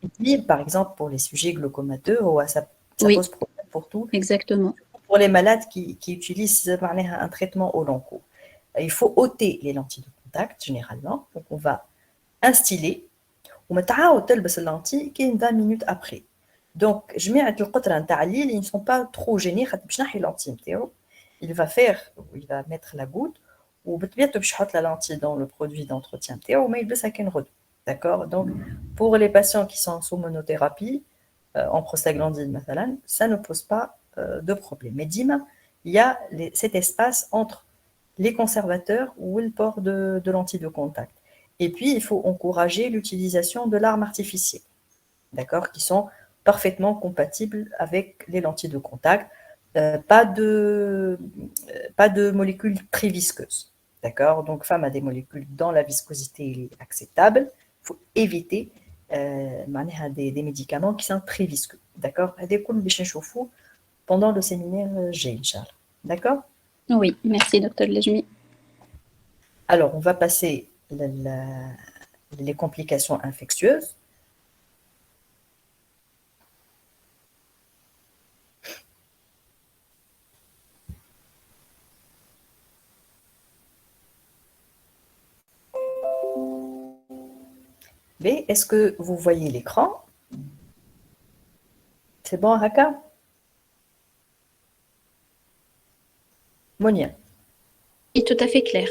S2: Par exemple, pour les sujets glaucomateux, ça pose problème pour tout.
S3: Exactement.
S2: Pour les malades qui utilisent un traitement au long cours. il faut ôter les lentilles de contact généralement. Donc on va instiller. وما تعاود تلبس اللانتي كاين 20 minutes après. Donc جميع القطره نتاع الليل ils ne sont pas trop gênés خاطر باش نحي اللانتي نتاعو. Il va mettre la goutte وبطبيعته باش يحط la lentille dans le produit d'entretien نتاعو وما يلبسها كان غدو. D'accord? Donc pour les patients qui sont sous monothérapie en prostaglandine مثلا, ça ne pose pas de problème. Mais dima, il y a cet espace entre les conservateurs ou le port de lentilles de contact. Et puis, il faut encourager l'utilisation de larmes artificielles, d'accord, qui sont parfaitement compatibles avec les lentilles de contact. Pas de molécules très visqueuses, d'accord. Donc, femme a des molécules dans la viscosité acceptable. Il faut éviter des médicaments qui sont très visqueux, d'accord. Pendant le séminaire G, Inch'Allah. D'accord?
S3: Oui, merci, Dr. Lejmi.
S2: Alors, on va passer les complications infectieuses. B, est-ce que vous voyez l'écran? C'est bon, Raka? Monia.
S3: Et tout à fait clair.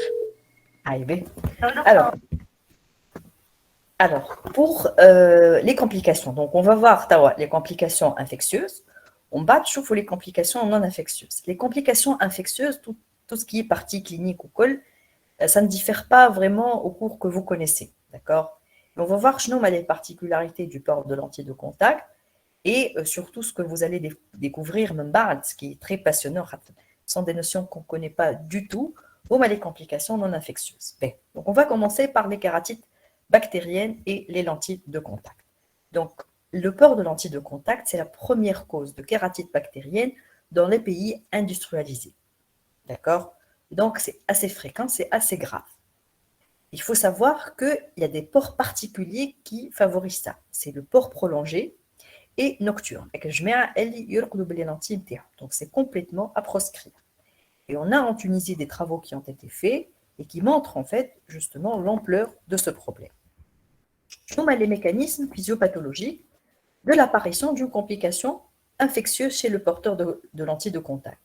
S2: Alors, pour les complications, donc on va voir les complications infectieuses, on va chauffer les complications non infectieuses. Les complications infectieuses, tout ce qui est partie clinique ou col, ça ne diffère pas vraiment au cours que vous connaissez, d'accord. On va voir les particularités du port de lentilles de contact et surtout ce que vous allez découvrir, ce qui est très passionnant, ce sont des notions qu'on ne connaît pas du tout, les complications non infectieuses. Donc on va commencer par les kératites bactériennes et les lentilles de contact. Donc le port de lentilles de contact, c'est la première cause de kératite bactérienne dans les pays industrialisés. D'accord? Donc c'est assez fréquent, c'est assez grave. Il faut savoir qu'il y a des ports particuliers qui favorisent ça. C'est le port prolongé et nocturne. Donc c'est complètement à proscrire. Et on a en Tunisie des travaux qui ont été faits et qui montrent en fait justement l'ampleur de ce problème. On a les mécanismes physiopathologiques de l'apparition d'une complication infectieuse chez le porteur de lentilles de contact.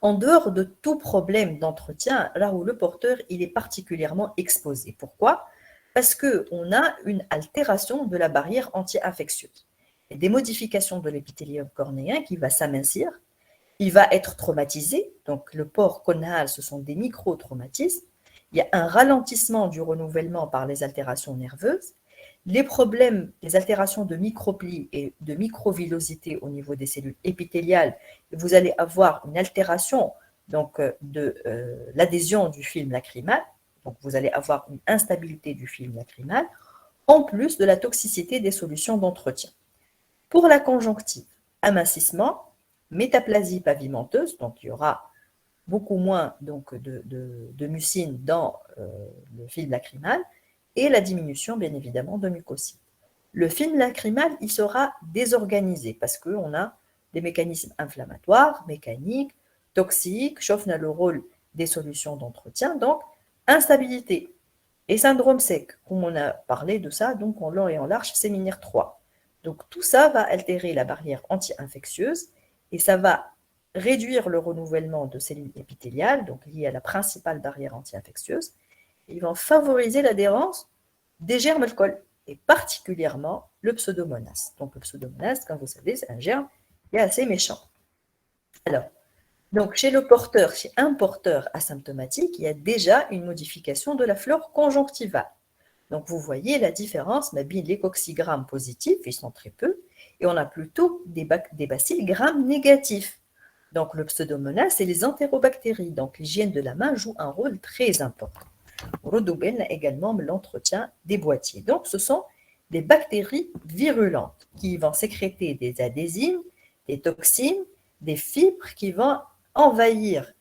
S2: En dehors de tout problème d'entretien, là où le porteur il est particulièrement exposé. Pourquoi? Parce qu'on a une altération de la barrière anti-infectieuse. Et des modifications de l'épithélium cornéen qui va s'amincir. Il va être traumatisé. Donc le port conal, ce sont des micro-traumatismes. Il y a un ralentissement du renouvellement par les altérations nerveuses. Les problèmes, les altérations de microplie et de microvillosité au niveau des cellules épithéliales, vous allez avoir une altération donc, de l'adhésion du film lacrymal, donc vous allez avoir une instabilité du film lacrymal, en plus de la toxicité des solutions d'entretien. Pour la conjonctive, amincissement, métaplasie pavimenteuse, donc il y aura beaucoup moins donc, de mucine dans le film lacrymal, et la diminution, bien évidemment, de mucocytes. Le film lacrymal, il sera désorganisé parce qu'on a des mécanismes inflammatoires, mécaniques, toxiques, chauffe le rôle des solutions d'entretien, donc instabilité. Et syndrome sec, comme on a parlé de ça, donc en long et en large, séminaire 3. Donc tout ça va altérer la barrière anti-infectieuse et ça va réduire le renouvellement de cellules épithéliales, donc liées à la principale barrière anti-infectieuse. Ils vont favoriser l'adhérence des germes alcool, et particulièrement le pseudomonas. Donc le pseudomonas, comme vous savez, c'est un germe qui est assez méchant. Alors, donc chez le porteur, chez un porteur asymptomatique, il y a déjà une modification de la flore conjonctivale. Donc vous voyez la différence, les coccygrammes positifs, ils sont très peu, et on a plutôt des bacilles grammes négatifs. Donc le pseudomonas et les entérobactéries, donc l'hygiène de la main joue un rôle très important. Rodobel a également l'entretien des boîtiers. Donc, ce sont des bactéries virulentes qui vont sécréter des adhésines, des toxines, des fibres qui vont envahir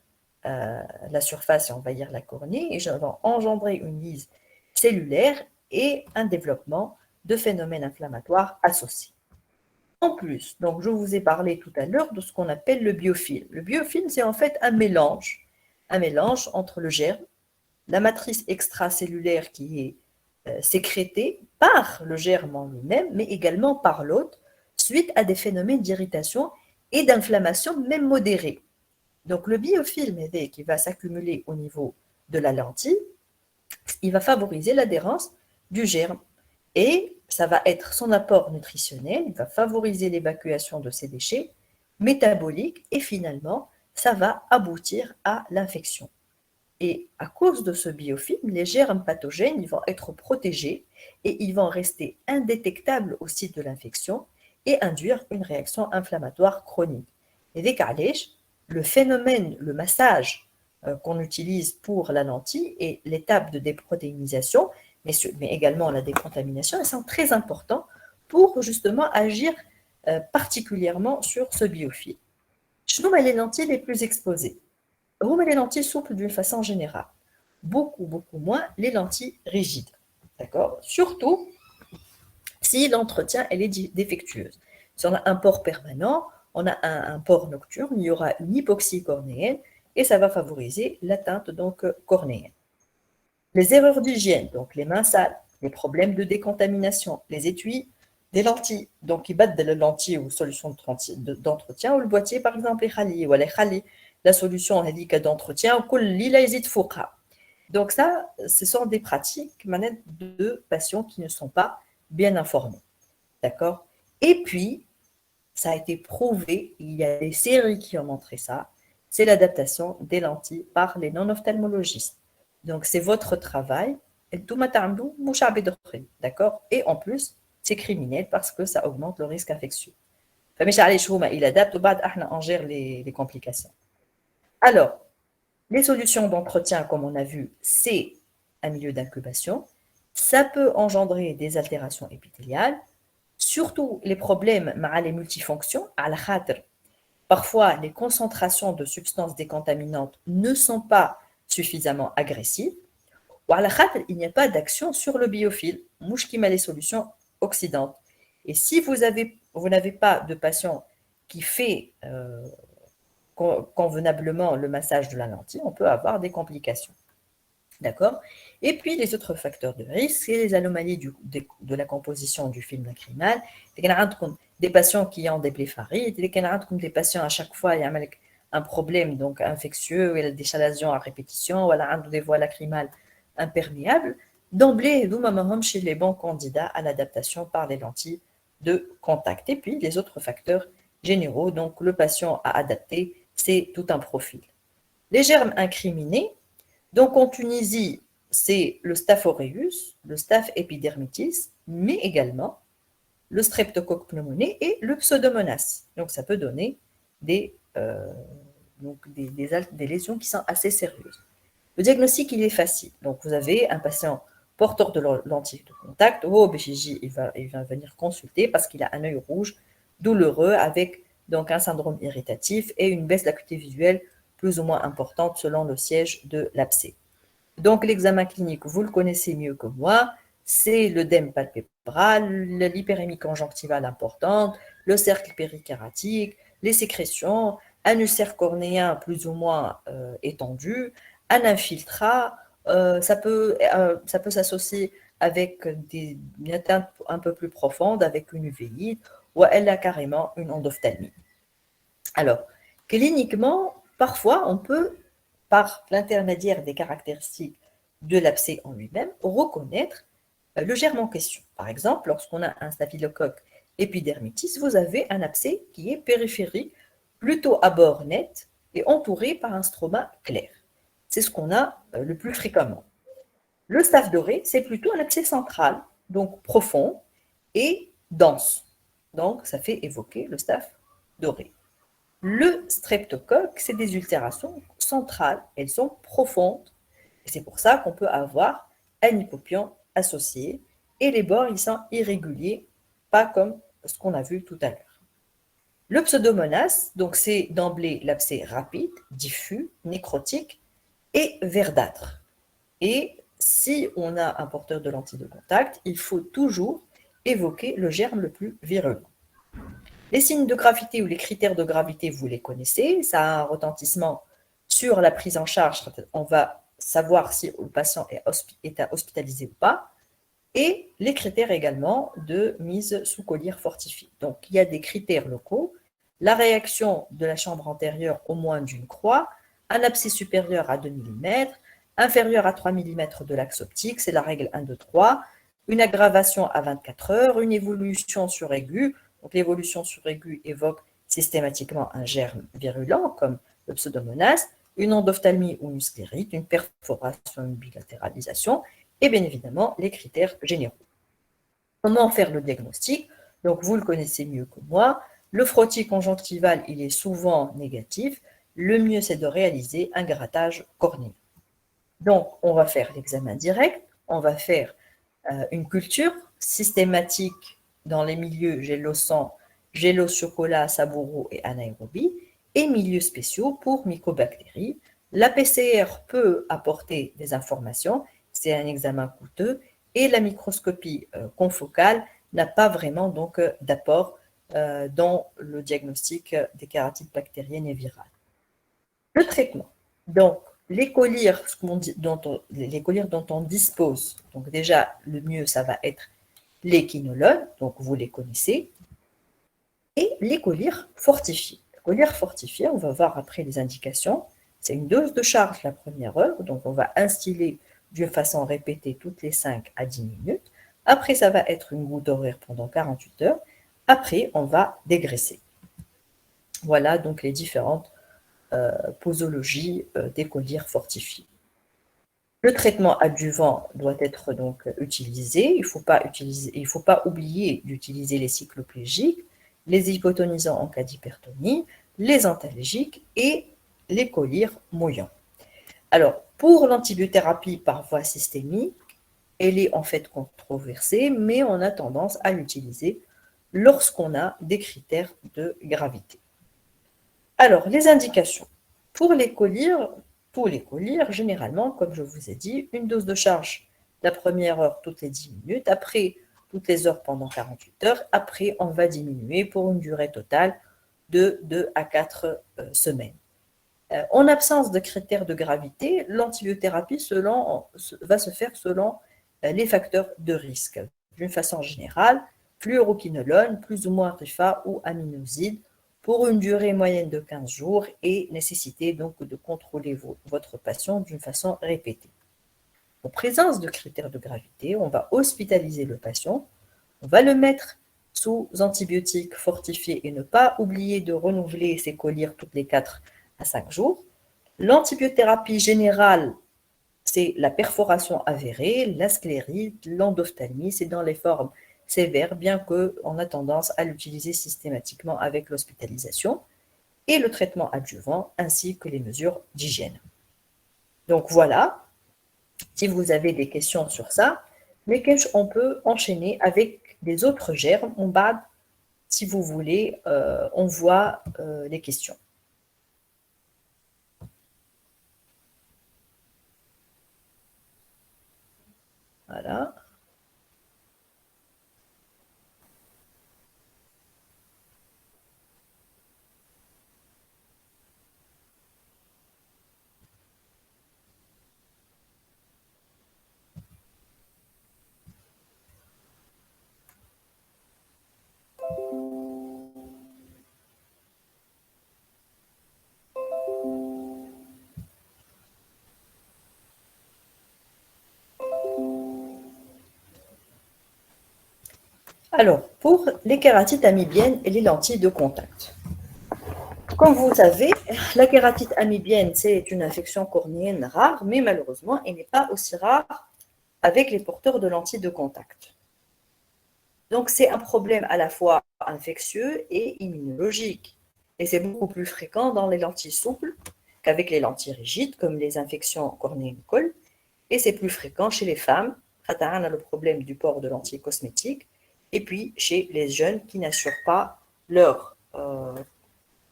S2: la surface et envahir la cornée et vont engendrer une lyse cellulaire et un développement de phénomènes inflammatoires associés. En plus, donc je vous ai parlé tout à l'heure de ce qu'on appelle le biofilm. Le biofilm, c'est en fait un mélange entre le germe la matrice extracellulaire qui est sécrétée par le germe en lui-même, mais également par l'hôte, suite à des phénomènes d'irritation et d'inflammation, même modérés. Donc le biofilm qui va s'accumuler au niveau de la lentille, il va favoriser l'adhérence du germe et ça va être son apport nutritionnel, il va favoriser l'évacuation de ces déchets métaboliques et finalement, ça va aboutir à l'infection. Et à cause de ce biofilm, les germes pathogènes ils vont être protégés et ils vont rester indétectables au site de l'infection et induire une réaction inflammatoire chronique. Et dès le phénomène, le massage qu'on utilise pour la lentille et l'étape de déprotéinisation, mais également la décontamination, elles sont très importants pour justement agir particulièrement sur ce biofilm. Je nomme les lentilles les plus exposées. Les lentilles souples d'une façon générale. Beaucoup moins les lentilles rigides. D'accord? Surtout si l'entretien elle est défectueuse. Si on a un port permanent, on a un port nocturne, il y aura une hypoxie cornéenne et ça va favoriser l'atteinte donc cornéenne. Les erreurs d'hygiène, donc les mains sales, les problèmes de décontamination, les étuis des lentilles, donc ils battent des lentilles ou solutions d'entretien, ou le boîtier par exemple les khali, ou les khali, la solution d'entretien, donc ça, ce sont des pratiques de patients qui ne sont pas bien informés. D'accord? Et puis, ça a été prouvé, il y a des séries qui ont montré ça, c'est l'adaptation des lentilles par les non-ophtalmologistes. Donc, c'est votre travail, d'accord? Et en plus, c'est criminel parce que ça augmente le risque infectieux. Il adapte, on gère les complications. Alors, les solutions d'entretien, comme on a vu, c'est un milieu d'incubation. Ça peut engendrer des altérations épithéliales, surtout les problèmes avec les multifonctions. Parfois, les concentrations de substances décontaminantes ne sont pas suffisamment agressives. Il n'y a pas d'action sur le biofilm, les solutions oxydantes. Et si vous n'avez pas de patient qui fait convenablement le massage de la lentille, on peut avoir des complications. D'accord? Et puis, les autres facteurs de risque, c'est les anomalies de la composition du film lacrymal. Des patients qui ont des blépharies, des patients à chaque fois, il y a un problème donc infectieux, il y a des chalazions à répétition, ou des voies lacrymales imperméables. D'emblée, nous sommes chez les bons candidats à l'adaptation par les lentilles de contact. Et puis, les autres facteurs généraux, donc le patient à adapter, c'est tout un profil. Les germes incriminés, donc en Tunisie, c'est le Staph aureus, le Staph epidermidis, mais également le Streptocoque pneumoniae et le Pseudomonas. Donc ça peut donner des lésions qui sont assez sérieuses. Le diagnostic, il est facile. Donc vous avez un patient porteur de lentille de contact, il va venir consulter parce qu'il a un œil rouge, douloureux, avec donc un syndrome irritatif et une baisse d'acuité visuelle plus ou moins importante selon le siège de l'abcès. Donc l'examen clinique, vous le connaissez mieux que moi, c'est l'œdème palpébral, l'hyperémie conjonctivale importante, le cercle périkératique, les sécrétions, un ulcère cornéen plus ou moins étendu, un infiltrat, ça peut s'associer avec une atteinte un peu plus profonde, avec une uvéite, ou elle a carrément une endophthalmie. Alors, cliniquement, parfois, on peut, par l'intermédiaire des caractéristiques de l'abcès en lui-même, reconnaître le germe en question. Par exemple, lorsqu'on a un staphylocoque épidermitis, vous avez un abcès qui est périphérique, plutôt à bord net et entouré par un stroma clair. C'est ce qu'on a le plus fréquemment. Le staph doré, c'est plutôt un abcès central, donc profond et dense. Donc, ça fait évoquer le staph doré. Le streptocoque, c'est des ulcérations centrales, elles sont profondes. Et c'est pour ça qu'on peut avoir un hypopion associé et les bords, ils sont irréguliers, pas comme ce qu'on a vu tout à l'heure. Le pseudomonas, donc c'est d'emblée l'abcès rapide, diffus, nécrotique et verdâtre. Et si on a un porteur de lentille de contact, il faut toujours évoquer le germe le plus virulent. Les signes de gravité ou les critères de gravité, vous les connaissez. Ça a un retentissement sur la prise en charge. On va savoir si le patient est hospitalisé ou pas, et les critères également de mise sous collyre fortifiée. Donc, il y a des critères locaux, la réaction de la chambre antérieure au moins d'une croix, un abcès supérieur à 2 mm, inférieur à 3 mm de l'axe optique, c'est la règle 1, 2, 3, une aggravation à 24 heures, une évolution suraiguë. Donc, l'évolution suraiguë évoque systématiquement un germe virulent comme le pseudomonas, une endophtalmie ou une sclérite, une perforation, une bilatéralisation, et bien évidemment les critères généraux. Comment faire le diagnostic? Donc, vous le connaissez mieux que moi. Le frottis conjonctival, il est souvent négatif. Le mieux, c'est de réaliser un grattage cornéen. Donc, on va faire l'examen direct, on va faire une culture systématique dans les milieux gélo-sang, gélo-chocolat, sabouro et anaérobie, et milieux spéciaux pour mycobactéries. La PCR peut apporter des informations, c'est un examen coûteux, et la microscopie confocale n'a pas vraiment donc d'apport dans le diagnostic des kératites bactériennes et virales. Le traitement. Donc, les collyres dont on dispose, donc déjà, le mieux, ça va être les quinolones, donc vous les connaissez, et les collyres fortifiés. Les collyres fortifiés, on va voir après les indications, c'est une dose de charge la première heure, donc on va instiller d'une façon répétée toutes les 5 à 10 minutes. Après, ça va être une goutte d'horaire pendant 48 heures. Après, on va dégraisser. Voilà donc les différentes posologies des collyres fortifiés. Le traitement adjuvant doit être donc utilisé. Il ne faut pas oublier d'utiliser les cycloplégiques, les hypotonisants en cas d'hypertonie, les antalgiques et les collyres mouillants. Alors, pour l'antibiothérapie par voie systémique, elle est en fait controversée, mais on a tendance à l'utiliser lorsqu'on a des critères de gravité. Alors, les indications. Pour les collyres, généralement, comme je vous ai dit, une dose de charge la première heure toutes les 10 minutes, après toutes les heures pendant 48 heures, après on va diminuer pour une durée totale de 2 à 4 semaines. En absence de critères de gravité, l'antibiothérapie va se faire selon les facteurs de risque. D'une façon générale, fluoroquinolone, plus ou moins rifa ou aminoside, pour une durée moyenne de 15 jours et nécessité donc de contrôler votre patient d'une façon répétée. En présence de critères de gravité, on va hospitaliser le patient, on va le mettre sous antibiotiques fortifiés et ne pas oublier de renouveler ses collyres toutes les 4 à 5 jours. L'antibiothérapie générale, c'est la perforation avérée, la sclérite, l'endophtalmie, c'est dans les formes sévères, bien qu'on a tendance à l'utiliser systématiquement avec l'hospitalisation, et le traitement adjuvant, ainsi que les mesures d'hygiène. Donc voilà, si vous avez des questions sur ça, mais on peut enchaîner avec des autres germes. En bas, si vous voulez, on voit les questions. Voilà. Alors, pour les kératites amibiennes et les lentilles de contact. Comme vous savez, la kératite amibienne, c'est une infection cornéenne rare, mais malheureusement, elle n'est pas aussi rare avec les porteurs de lentilles de contact. Donc, c'est un problème à la fois infectieux et immunologique. Et c'est beaucoup plus fréquent dans les lentilles souples qu'avec les lentilles rigides, comme les infections cornéennes-colle. Et c'est plus fréquent chez les femmes. On a le problème du port de lentilles cosmétiques. Et puis, chez les jeunes qui n'assurent pas leur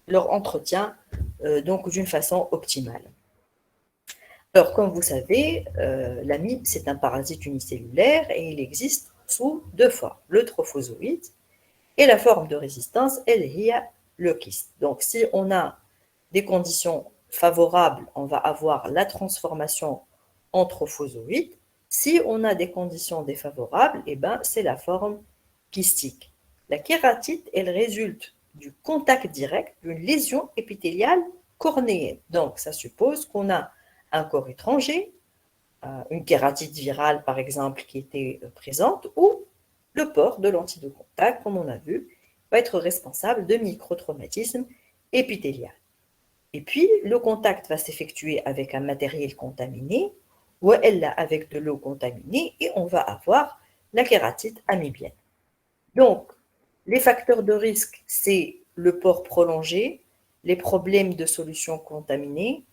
S2: entretien donc d'une façon optimale. Alors, comme vous savez, l'amibe, c'est un parasite unicellulaire et il existe sous 2 formes, le trophozoïde et la forme de résistance, elle est le kyste. Donc, si on a des conditions favorables, on va avoir la transformation antrophozoïde. Si on a des conditions défavorables, eh ben, c'est la forme kystique. La kératite, elle résulte du contact direct d'une lésion épithéliale cornéenne. Donc, ça suppose qu'on a un corps étranger, une kératite virale par exemple qui était présente, ou le port de lentilles de contact, comme on a vu, va être responsable de microtraumatisme épithélial. Et puis, le contact va s'effectuer avec un matériel contaminé, ou elle avec de l'eau contaminée, et on va avoir la kératite amibienne. Donc, les facteurs de risque, c'est le port prolongé, les problèmes de solutions contaminées,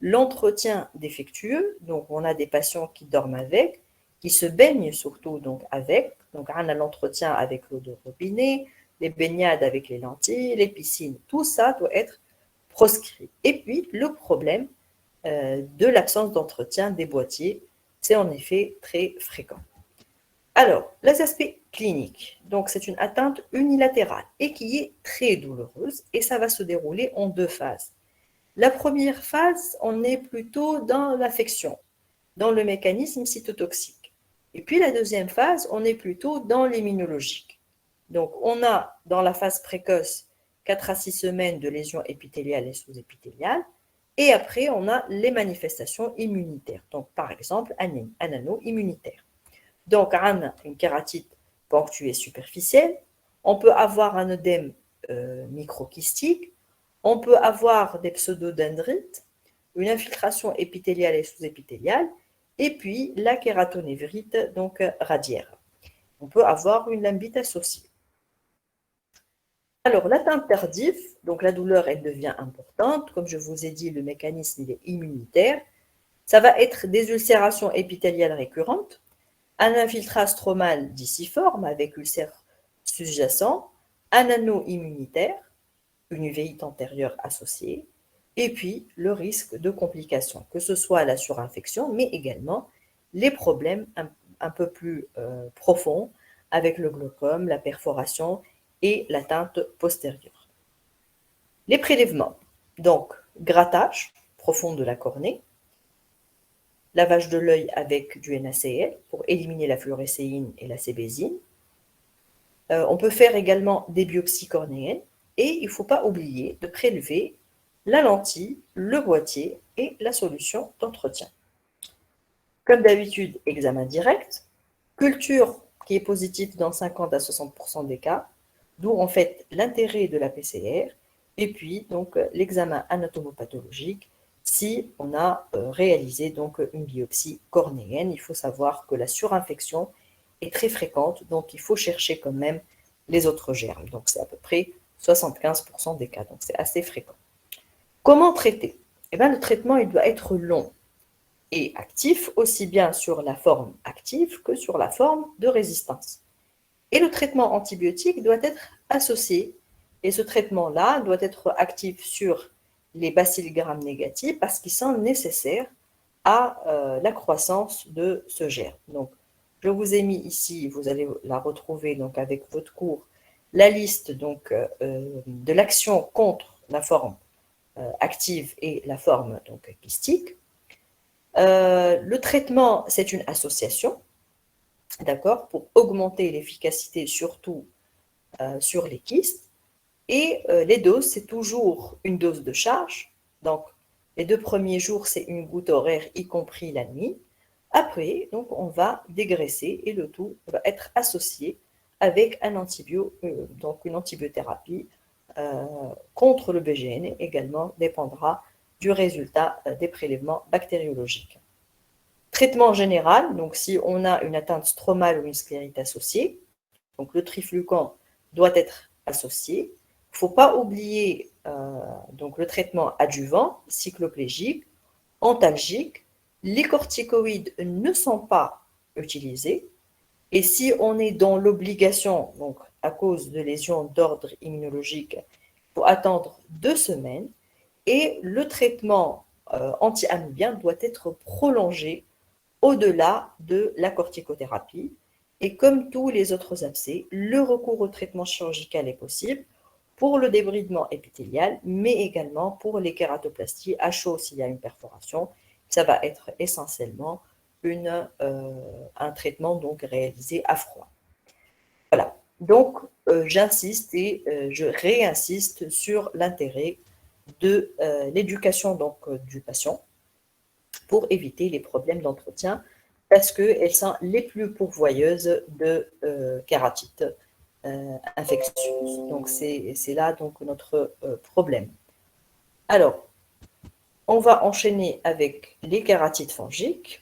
S2: l'entretien défectueux, donc on a des patients qui dorment avec, qui se baignent surtout donc avec, donc on a l'entretien avec l'eau de robinet, les baignades avec les lentilles, les piscines, tout ça doit être proscrit. Et puis le problème de l'absence d'entretien des boîtiers, c'est en effet très fréquent. Alors, les aspects cliniques, donc c'est une atteinte unilatérale et qui est très douloureuse et ça va se dérouler en deux phases. La première phase, on est plutôt dans l'affection, dans le mécanisme cytotoxique. Et puis la deuxième phase, on est plutôt dans l'immunologique. Donc on a dans la phase précoce 4 à 6 semaines de lésions épithéliales et sous-épithéliales. Et après, on a les manifestations immunitaires. Donc par exemple, un anneau immunitaire. Donc on a une kératite ponctuée superficielle. On peut avoir un œdème microkystique. On peut avoir des pseudodendrites, une infiltration épithéliale et sous-épithéliale, et puis la kératonévrite, donc radiaire. On peut avoir une lambite associée. Alors, l'atteinte tardive, donc la douleur, elle devient importante. Comme je vous ai dit, le mécanisme, il est immunitaire. Ça va être des ulcérations épithéliales récurrentes, un infiltrat stromal diciforme avec ulcère sous-jacent, un anneau immunitaire, une uvéite antérieure associée, et puis le risque de complications, que ce soit la surinfection, mais également les problèmes un peu plus profonds avec le glaucome, la perforation et l'atteinte postérieure. Les prélèvements, donc grattage profond de la cornée, lavage de l'œil avec du NaCl pour éliminer la fluorescéine et la sébésine. On peut faire également des biopsies cornéennes et il ne faut pas oublier de prélever la lentille, le boîtier et la solution d'entretien. Comme d'habitude, examen direct, culture qui est positive dans 50 à 60% des cas, d'où en fait l'intérêt de la PCR, et puis donc l'examen anatomopathologique si on a réalisé donc une biopsie cornéenne. Il faut savoir que la surinfection est très fréquente, donc il faut chercher quand même les autres germes. Donc c'est à peu près 75% des cas, donc c'est assez fréquent. Comment traiter? Eh bien, le traitement il doit être long et actif, aussi bien sur la forme active que sur la forme de résistance. Et le traitement antibiotique doit être associé, et ce traitement-là doit être actif sur les bacilles gram négatifs parce qu'ils sont nécessaires à la croissance de ce germe. Donc, je vous ai mis ici, vous allez la retrouver donc avec votre cours, la liste donc, de l'action contre la forme active et la forme donc, kystique. Le traitement, c'est une association, d'accord, pour augmenter l'efficacité surtout sur les kystes. Et les doses, c'est toujours une dose de charge. Donc, les 2 premiers jours, c'est une goutte horaire, y compris la nuit. Après, donc, on va dégraisser et le tout va être associé avec un donc une antibiothérapie contre le BGN également dépendra du résultat des prélèvements bactériologiques. Traitement général, donc si on a une atteinte stromale ou une sclérite associée, donc le triflucan doit être associé. Il ne faut pas oublier donc le traitement adjuvant, cycloplégique, antalgique. Les corticoïdes ne sont pas utilisés. Et si on est dans l'obligation, donc à cause de lésions d'ordre immunologique, il faut attendre 2 semaines. Et le traitement anti-amibien doit être prolongé au-delà de la corticothérapie. Et comme tous les autres abcès, le recours au traitement chirurgical est possible pour le débridement épithélial, mais également pour les kératoplasties à chaud s'il y a une perforation, ça va être essentiellement un traitement donc réalisé à froid. Voilà. Donc, j'insiste et je réinsiste sur l'intérêt de l'éducation donc du patient pour éviter les problèmes d'entretien parce qu'elles sont les plus pourvoyeuses de kératite infectieuse. Donc, c'est là donc notre problème. Alors, on va enchaîner avec les kératites fongiques.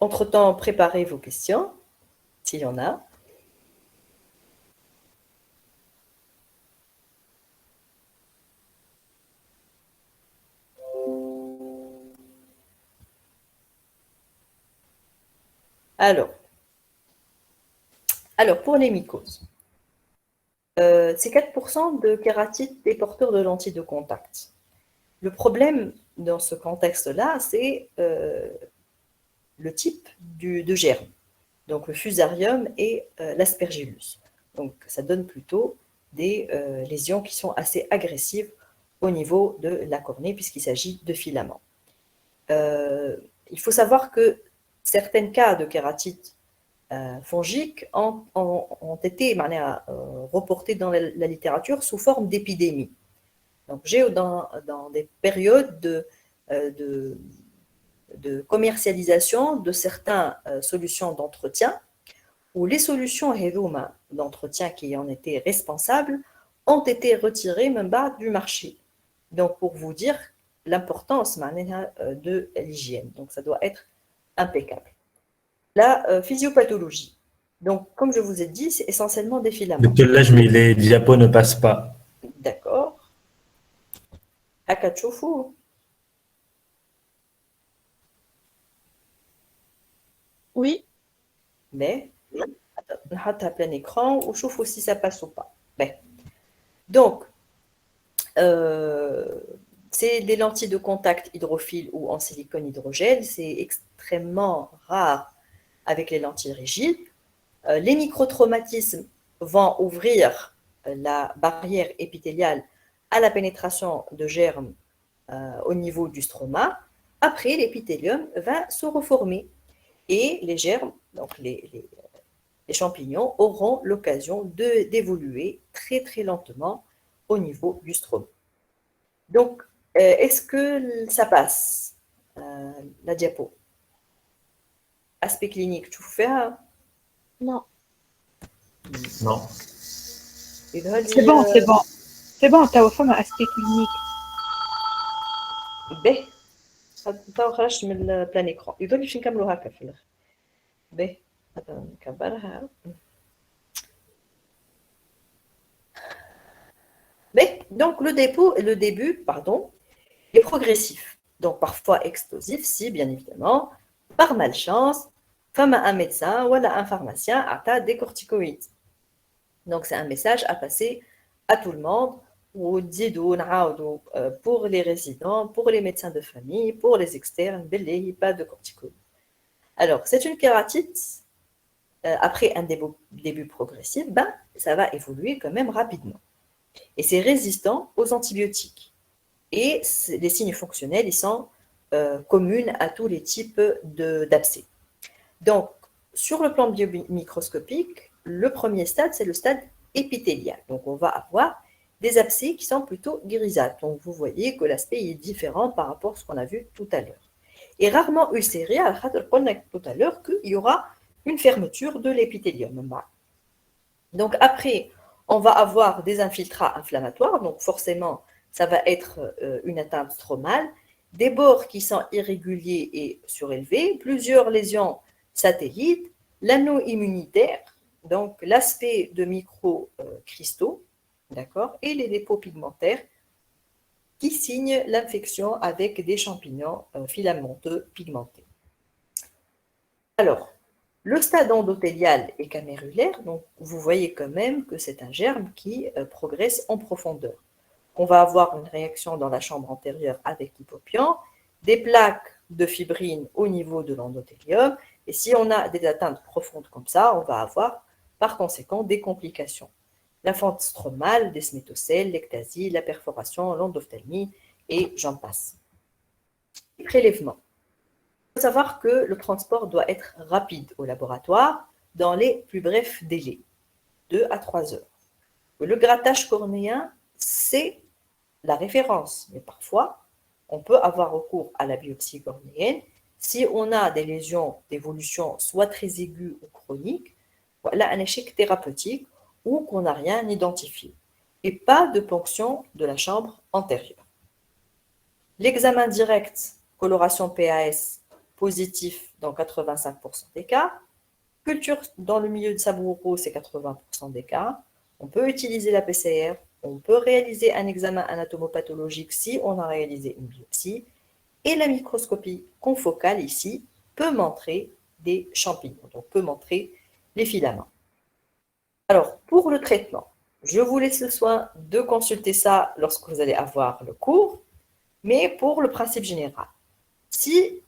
S2: Entre-temps, préparez vos questions, s'il y en a. Alors pour les mycoses, c'est 4% de kératite des porteurs de lentilles de contact. Le problème dans ce contexte-là, c'est le type de germe, donc le fusarium et l'aspergillus. Donc ça donne plutôt des lésions qui sont assez agressives au niveau de la cornée puisqu'il s'agit de filaments. Il faut savoir que certains cas de kératite fongiques ont été reportés dans la littérature sous forme d'épidémie. Donc, j'ai dans des périodes de commercialisation de certaines solutions d'entretien où les solutions d'entretien qui en étaient responsables ont été retirées même bas du marché. Donc, pour vous dire l'importance de l'hygiène. Donc, ça doit être impeccable. La physiopathologie. Donc, comme je vous ai dit, c'est essentiellement des filaments.
S4: Docteur, là, les diapos ne passent pas.
S2: D'accord. Akachofu.
S5: Oui.
S2: Mais, on a plein écran, ou chauffe aussi ça passe ou pas. Mais. Donc, c'est des lentilles de contact hydrophiles ou en silicone hydrogel. C'est extrêmement rare avec les lentilles rigides. Les microtraumatismes vont ouvrir la barrière épithéliale à la pénétration de germes au niveau du stroma. Après, l'épithélium va se reformer et les germes, donc les champignons, auront l'occasion d'évoluer très très lentement au niveau du stroma. Donc, est-ce que ça passe, la diapo? Aspect clinique, tu fais
S5: Non.
S4: Non.
S5: C'est bon, c'est bon. C'est bon, tu as fait un aspect clinique.
S2: باهي خرجت من البلان ايكرون يظل باش نكملوا هكا في الاخر باهي نكبرها باهي donc le début pardon est progressif donc parfois explosif si bien évidemment par malchance femme un médecin ou un pharmacien a des corticoïdes donc c'est un message à passer à tout le monde pour les résidents, pour les médecins de famille, pour les externes, pas de corticoïdes. Alors, c'est une kératite, après un début progressif, ça va évoluer quand même rapidement. Et c'est résistant aux antibiotiques. Et les signes fonctionnels, ils sont communs à tous les types d'abcès. Donc, sur le plan biomicroscopique, le premier stade, c'est le stade épithélial. Donc, on va avoir des abcès qui sont plutôt grisâtres. Donc, vous voyez que l'aspect est différent par rapport à ce qu'on a vu tout à l'heure. Et rarement ulcéré, on a tout à l'heure qu'il y aura une fermeture de l'épithélium. Donc, après, on va avoir des infiltrats inflammatoires. Donc, forcément, ça va être une atteinte stromale, des bords qui sont irréguliers et surélevés, plusieurs lésions satellites, l'anneau immunitaire, donc l'aspect de microcristaux, d'accord, et les dépôts pigmentaires qui signent l'infection avec des champignons filamenteux pigmentés. Alors, le stade endothélial et camérulaire, donc vous voyez quand même que c'est un germe qui progresse en profondeur. On va avoir une réaction dans la chambre antérieure avec hypopion, des plaques de fibrine au niveau de l'endothélium, et si on a des atteintes profondes comme ça, on va avoir par conséquent des complications. la fente stromale, desmétocèle, l'ectasie, la perforation, l'endophtalmie, et j'en passe. Prélèvement. Il faut savoir que le transport doit être rapide au laboratoire dans les plus brefs délais, 2 à 3 heures. Le grattage cornéen, c'est la référence, mais parfois, on peut avoir recours à la biopsie cornéenne si on a des lésions d'évolution soit très aiguës ou chroniques, voilà un échec thérapeutique ou qu'on n'a rien identifié, et pas de ponction de la chambre antérieure. L'examen direct, coloration PAS positif dans 85% des cas, culture dans le milieu de Saburo, c'est 80% des cas. On peut utiliser la PCR, on peut réaliser un examen anatomopathologique si on a réalisé une biopsie, et la microscopie confocale ici peut montrer des champignons, donc peut montrer les filaments. Alors, pour le traitement, je vous laisse le soin de consulter ça lorsque vous allez avoir le cours, mais pour le principe général,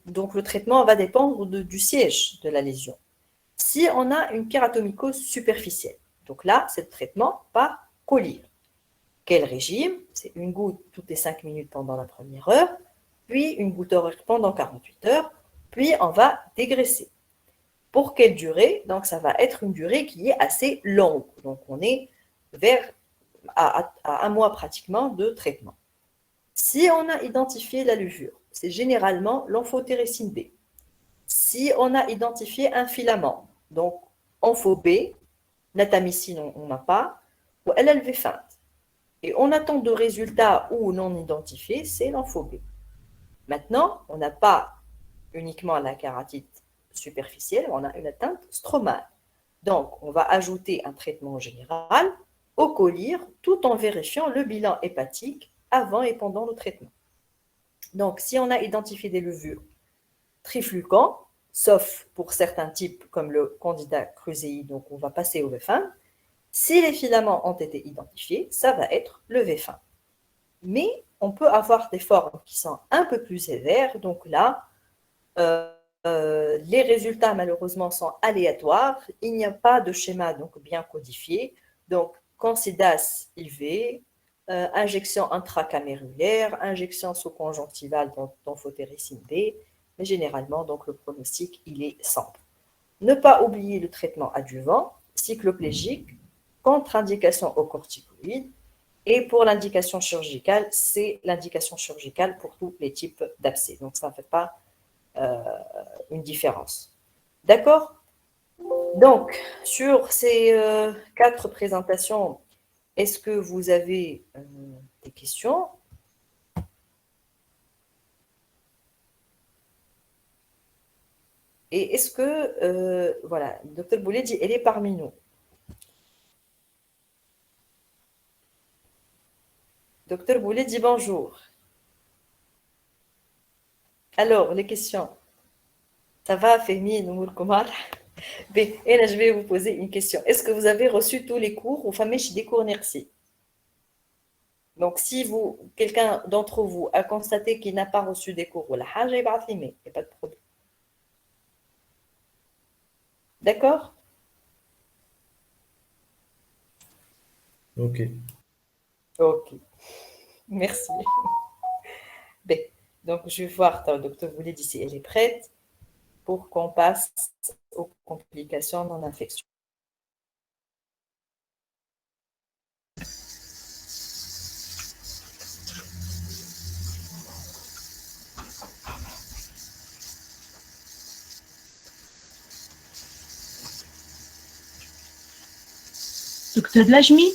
S2: donc le traitement va dépendre du siège de la lésion. Si on a une kératomycose superficielle, donc là, c'est le traitement par collyre. Quel régime? C'est une goutte toutes les 5 minutes pendant la première heure, puis une goutte horaire pendant 48 heures, puis on va dégraisser. Pour quelle durée? Donc ça va être une durée qui est assez longue. Donc on est à 1 mois pratiquement de traitement. Si on a identifié la levure, c'est généralement l'amphotéricine B. Si on a identifié un filament, donc ampho B, natamycine on n'a pas, ou LLV feinte, et on attend de résultats ou non identifiés, c'est l'ampho B. Maintenant, on n'a pas uniquement la kératite superficielle, on a une atteinte stromale. Donc, on va ajouter un traitement général au collyre tout en vérifiant le bilan hépatique avant et pendant le traitement. Donc, si on a identifié des levures triflucans, sauf pour certains types comme le Candida krusei, donc on va passer au V-fin. Si les filaments ont été identifiés, ça va être le V-fin. Mais on peut avoir des formes qui sont un peu plus sévères, donc là, les résultats malheureusement sont aléatoires, il n'y a pas de schéma donc bien codifié, donc Candidas IV, injection intracamérulaire, injection sous-conjonctivale d'amphotéricine B, mais généralement donc le pronostic il est sombre. Ne pas oublier le traitement adjuvant, cycloplégique, contre-indication aux corticoïdes, et pour l'indication chirurgicale, c'est l'indication chirurgicale pour tous les types d'abcès, donc ça ne fait pas une différence. D'accord? Donc, sur ces 4 présentations, est-ce que vous avez des questions? Et est-ce que, voilà, Dr Boulet dit, elle est parmi nous. Dr Boulet dit bonjour. Alors, les questions. Ça va, Fehmi, Noumoul Komar? Et là, je vais vous poser une question. Est-ce que vous avez reçu tous les cours ou famille chez des cours NERCI? Donc, si quelqu'un d'entre vous a constaté qu'il n'a pas reçu des cours, il n'y a pas de problème. D'accord?
S4: Ok.
S2: Ok. Merci. Bien. Donc, je vais voir, docteur Boulet d'ici, elle est prête pour qu'on passe aux complications non infectieuses.
S5: Docteur Lajmi?